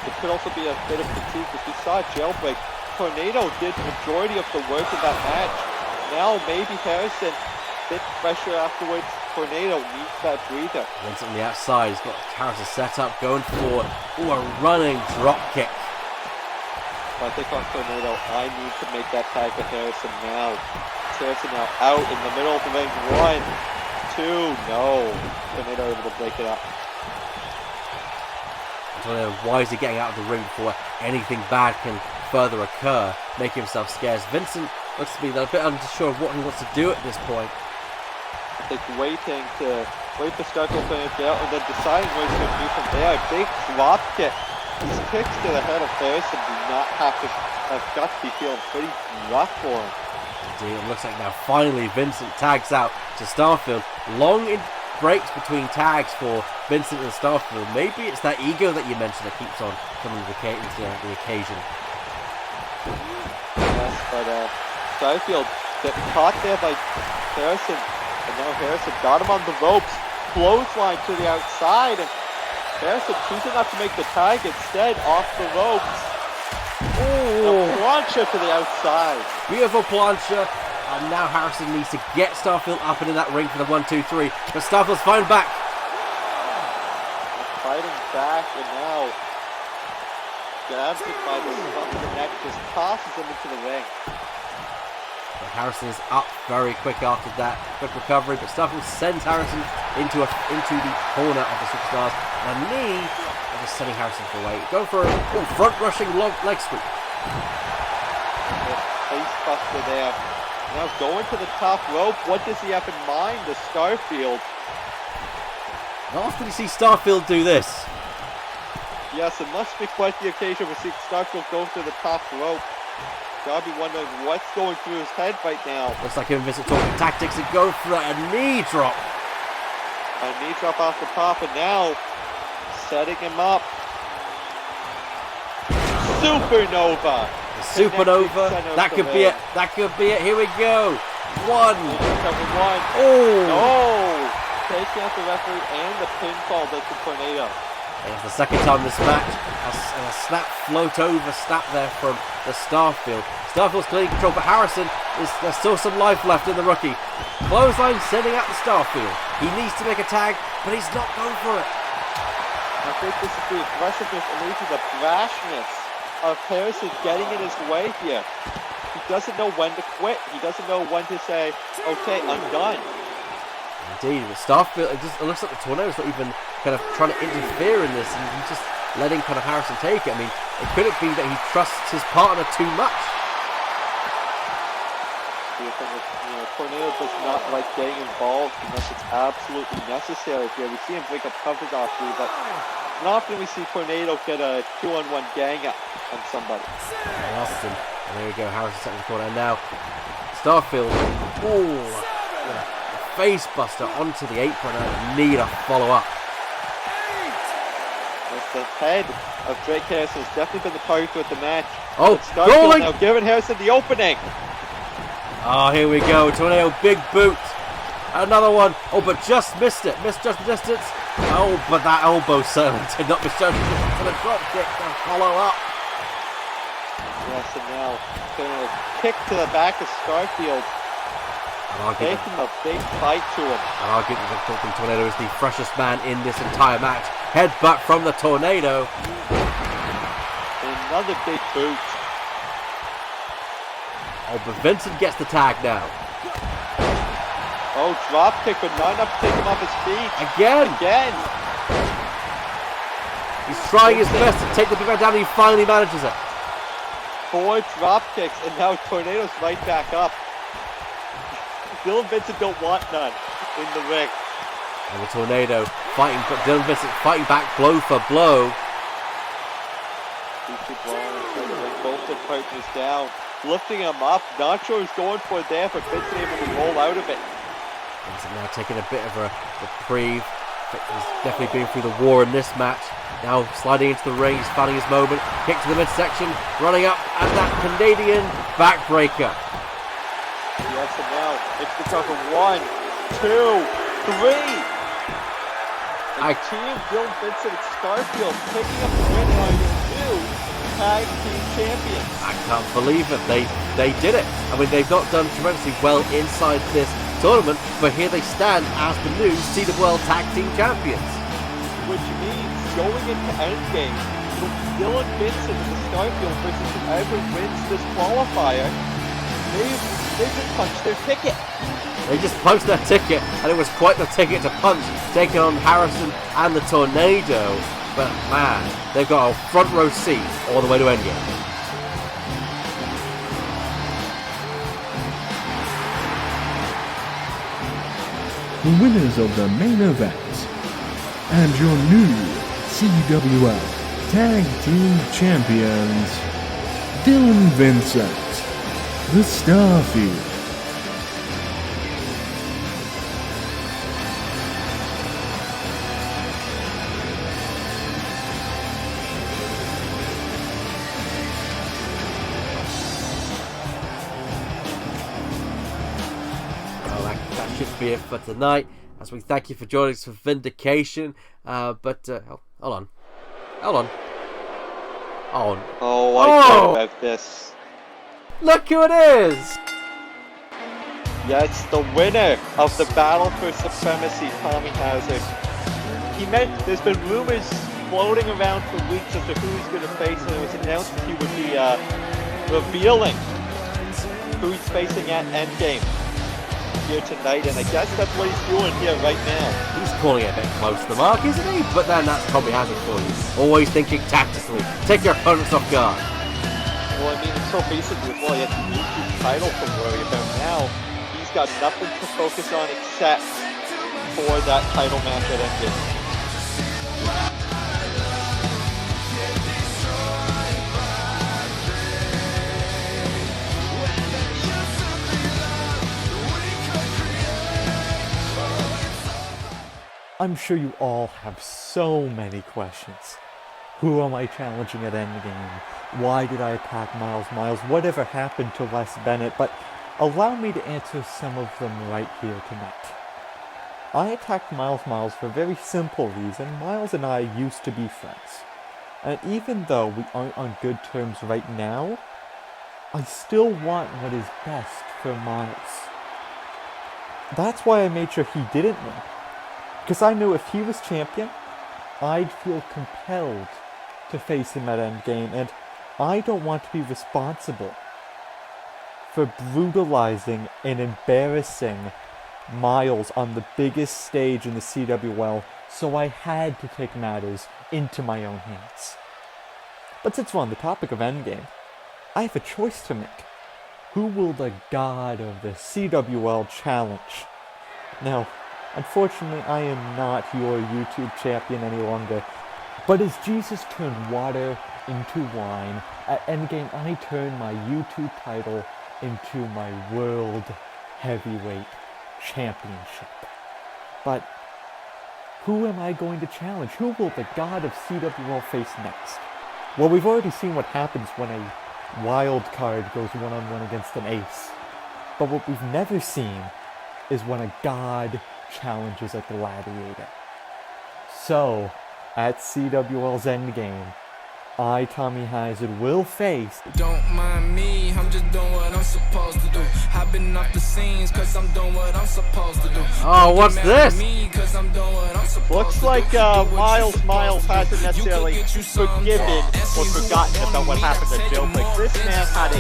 Speaker 1: It could also be a bit of fatigue, because we saw Jailbreak. Tornado did the majority of the work in that match. Now maybe Harrison, bit pressure afterwards. Tornado needs that breather.
Speaker 2: Vincent on the outside, he's got Harrison set up, going for a running drop kick.
Speaker 1: But I think on Tornado, I need to make that tag with Harrison now. Harrison now out in the middle of the ring. 1, 2, no. Tornado able to break it up.
Speaker 2: Tornado wisely getting out of the ring before anything bad can further occur, making himself scarce. Vincent looks to be a bit unsure of what he wants to do at this point.
Speaker 1: I think wait for Starfield playing it out and then deciding what he's going to do from there. A big drop kick. These kicks to the head of Harrison do not have got to be feeling pretty rough for him.
Speaker 2: Indeed, it looks like now finally Vincent tags out to Starfield. Long breaks between tags for Vincent and Starfield. Maybe it's that ego that you mentioned that keeps on coming to the occasion.
Speaker 1: Yes, but Starfield got caught there by Harrison, and now Harrison got him on the ropes. Clothesline to the outside, and Harrison choosing not to make the tag, instead off the ropes.
Speaker 2: Oh,
Speaker 1: a plancha to the outside.
Speaker 2: Beautiful plancha. And now Harrison needs to get Starfield up and in that ring for the 1, 2, 3. But Starfield's fighting back.
Speaker 1: Fighting back, and now grabs it by the front of the neck, just tosses him into the ring.
Speaker 2: But Harrison is up very quick after that quick recovery. But Starfield sends Harrison into the corner of the Superstars. And a knee, and just sending Harrison away. Going for a front rushing leg sweep.
Speaker 1: Face buster there. Now going to the top rope. What does he have in mind? The Starfield.
Speaker 2: How often do you see Starfield do this?
Speaker 1: Yes, it must be quite the occasion we see Starfield go to the top rope. Gotta be wondering what's going through his head right now.
Speaker 2: Looks like him and Vincent talking tactics and go for a knee drop.
Speaker 1: A knee drop off the top, and now setting him up. Supernova.
Speaker 2: Supernova. That could be it. That could be it. Here we go. 1.
Speaker 1: Cover 1.
Speaker 2: Oh.
Speaker 1: No. Taking out the referee and the pinfall does the Tornado.
Speaker 2: It's the second time this match. A snap float over snap there from the Starfield. Starfield's clearly in control, but Harrison, there's still some life left in the rookie. Clothesline sending out the Starfield. He needs to make a tag, but he's not going for it.
Speaker 1: I think this is the aggressiveness and maybe the brashness of Harrison getting in his way here. He doesn't know when to quit. He doesn't know when to say, okay, I'm done.
Speaker 2: Indeed, with Starfield, it looks like the Tornado's not even kind of trying to interfere in this, and he's just letting kind of Harrison take it. I mean, it could have been that he trusts his partner too much.
Speaker 1: Tornado does not like getting involved unless it's absolutely necessary here. We see him break up covers off here, but not often we see Tornado get a 2-on-1 gang up on somebody.
Speaker 2: Austin, and there we go, Harrison set in the corner, and now Starfield, face buster onto the apron and need a follow-up.
Speaker 1: The head of Drake Harrison has definitely been the target with the match.
Speaker 2: Oh,
Speaker 1: Starfield now giving Harrison the opening.
Speaker 2: Oh, here we go. Tornado, big boot. Another one. Oh, but just missed it. Misjudged the distance. Oh, but that elbow certainly did not misjudge the distance for the drop kick to follow up.
Speaker 1: Yes, and now Tornado kick to the back of Starfield. Taking a big fight to him.
Speaker 2: I'd argue that the Brooklyn Tornado is the freshest man in this entire match. Headbutt from the Tornado.
Speaker 1: Another big boot.
Speaker 2: Oh, but Vincent gets the tag now.
Speaker 1: Oh, drop kick, but not enough to take him off his feet.
Speaker 2: Again. He's trying his best to take the big man down, and he finally manages it.
Speaker 1: 4 drop kicks, and now Tornado's right back up. Dylan Vincent don't want none in the ring.
Speaker 2: And the Tornado fighting, but Dylan Vincent fighting back blow for blow.
Speaker 1: Both the partners down, lifting him up. Not sure who's going for it there, but Vincent able to roll out of it.
Speaker 2: Vincent now taking a bit of a reprieve. He's definitely been through the war in this match. Now sliding into the ring, he's finding his moment. Kick to the midsection, running up, and that Canadian backbreaker.
Speaker 1: Yes, and now it's because of 1, 2, 3. Team Bill Vincent and Starfield picking up the win on your 2 tag team champions.
Speaker 2: I can't believe it. They did it. I mean, they've not done tremendously well inside this tournament, but here they stand as the new CWL Tag Team Champions.
Speaker 1: Which means going into Endgame, it'll be Dylan Vincent and the Starfield versus whoever wins this qualifier. They just punched their ticket.
Speaker 2: They just punched their ticket, and it was quite the ticket to punch, taking on Harrison and the Tornado. But man, they've got a front row seat all the way to Endgame.
Speaker 3: The winners of the main event, and your new CWL Tag Team Champions, Dylan Vincent, the Starfield.
Speaker 2: That should be it for tonight, as we thank you for joining us for Vindication. Hold on.
Speaker 1: Oh, I know about this.
Speaker 2: Look who it is!
Speaker 1: Yes, the winner of the Battle for Supremacy, Tommy Hazard. There's been rumors floating around for weeks as to who he's going to face, and it was announced that he would be revealing who he's facing at Endgame here tonight, and I guess that's what he's doing here right now.
Speaker 2: He's calling it a bit close to the mark, isn't he? But then that's Tommy Hazard for you. Always thinking tactically. Take your opponents off guard.
Speaker 1: Well, I mean, so basically as well, he has the YouTube title to worry about now. He's got nothing to focus on except for that title match at Endgame.
Speaker 4: I'm sure you all have so many questions. Who am I challenging at Endgame? Why did I attack Miles? Whatever happened to Les Bennett? But allow me to answer some of them right here tonight. I attacked Miles for a very simple reason. Miles and I used to be friends. And even though we aren't on good terms right now, I still want what is best for Miles. That's why I made sure he didn't win. Because I knew if he was champion, I'd feel compelled to face him at Endgame, and I don't want to be responsible for brutalizing and embarrassing Miles on the biggest stage in the CWL, so I had to take matters into my own hands. But since we're on the topic of Endgame, I have a choice to make. Who will the god of the CWL challenge? Now, unfortunately, I am not your YouTube champion any longer, but as Jesus turned water into wine, at Endgame I turned my YouTube title into my World Heavyweight Championship. But who am I going to challenge? Who will the god of CWL face next? Well, we've already seen what happens when a wild card goes one-on-one against an ace. But what we've never seen is when a god challenges a gladiator. So, at CWL's Endgame, I, Tommy Hazard, will face...
Speaker 5: Don't mind me, I'm just doing what I'm supposed to do. I've been off the scenes cause I'm doing what I'm supposed to do.
Speaker 2: Oh, what's this?
Speaker 1: Looks like Miles hasn't necessarily forgiven or forgotten about what happened to Joe. Like, this man had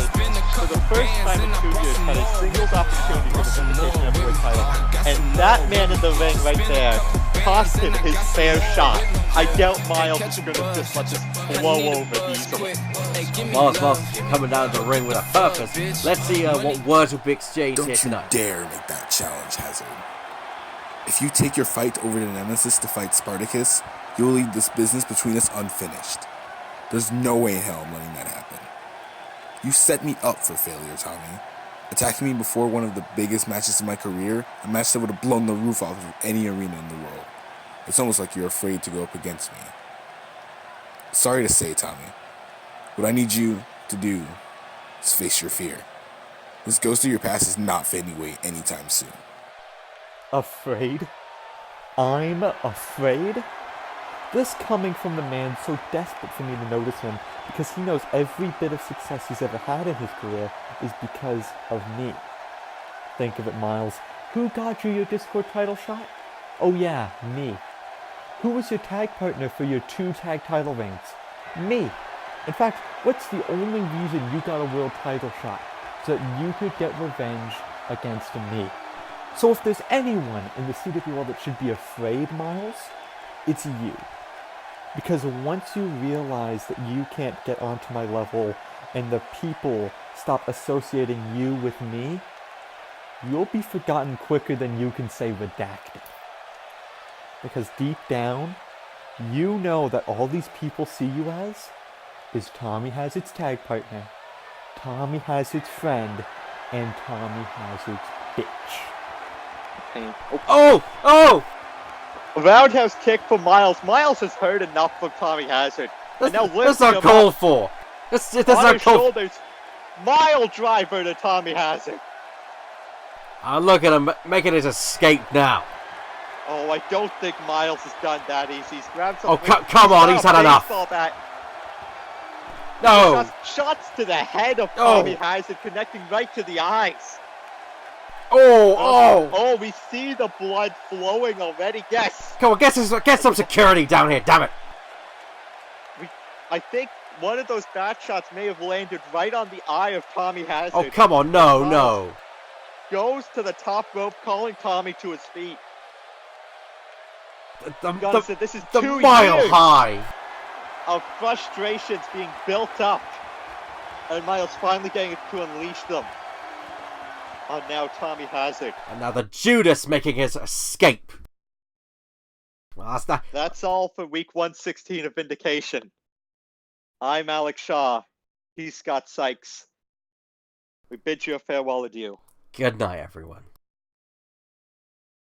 Speaker 1: for the first time in 2 years, had a singles opportunity for the Vindication Heavyweight title. And that man in the ring right there cost him his fair shot. I doubt Miles is going to just let this blow over easily.
Speaker 2: Miles coming down the ring with a purpose. Let's see what words will be exchanged here tonight.
Speaker 6: Don't you dare make that challenge, Hazard. If you take your fight over to Nemesis to fight Spartacus, you'll leave this business between us unfinished. There's no way in hell I'm letting that happen. You set me up for failure, Tommy. Attacking me before one of the biggest matches of my career, a match that would have blown the roof off of any arena in the world. It's almost like you're afraid to go up against me. Sorry to say, Tommy. What I need you to do is face your fear. This ghost of your past is not fading away anytime soon.
Speaker 4: Afraid? I'm afraid? This coming from the man so desperate for me to notice him because he knows every bit of success he's ever had in his career is because of me. Think of it, Miles. Who got you your Discord title shot? Oh yeah, me. Who was your tag partner for your 2 tag title reigns? Me. In fact, what's the only reason you got a world title shot? So that you could get revenge against me. So if there's anyone in the CWL that should be afraid, Miles, it's you. Because once you realize that you can't get onto my level and the people stop associating you with me, you'll be forgotten quicker than you can say redacted. Because deep down, you know that all these people see you as is Tommy has its tag partner, Tommy has its friend, and Tommy has its bitch.
Speaker 2: Oh!
Speaker 1: Roundhouse kick for Miles. Miles has heard enough from Tommy Hazard. And now
Speaker 2: That's
Speaker 1: lifting
Speaker 2: not
Speaker 1: him
Speaker 2: called
Speaker 1: up
Speaker 2: for. That's
Speaker 1: on
Speaker 2: not
Speaker 1: his
Speaker 2: called.
Speaker 1: shoulders. Mile driver to Tommy Hazard.
Speaker 2: Look at him making his escape now.
Speaker 1: Oh, I don't think Miles has done that easy. He's grabbed some.
Speaker 2: Oh, come on, he's had enough.
Speaker 1: Bat.
Speaker 2: No.
Speaker 1: Shots to the head of
Speaker 2: Oh.
Speaker 1: Tommy Hazard, connecting right to the eyes.
Speaker 2: Oh!
Speaker 1: We see the blood flowing already. Yes.
Speaker 2: Come on, get some security down here, damn it.
Speaker 1: I think one of those bat shots may have landed right on the eye of Tommy Hazard.
Speaker 2: Oh, come on, no.
Speaker 1: Goes to the top rope, calling Tommy to his feet. This is
Speaker 2: The
Speaker 1: 2
Speaker 2: mile
Speaker 1: years
Speaker 2: high.
Speaker 1: of frustrations being built up, and Miles finally getting to unleash them on now Tommy Hazard.
Speaker 2: And now the Judas making his escape. Well,
Speaker 1: That's all for week 116 of Vindication. I'm Alex Shaw. He's Scott Sykes. We bid you a farewell adieu.
Speaker 2: Good night, everyone.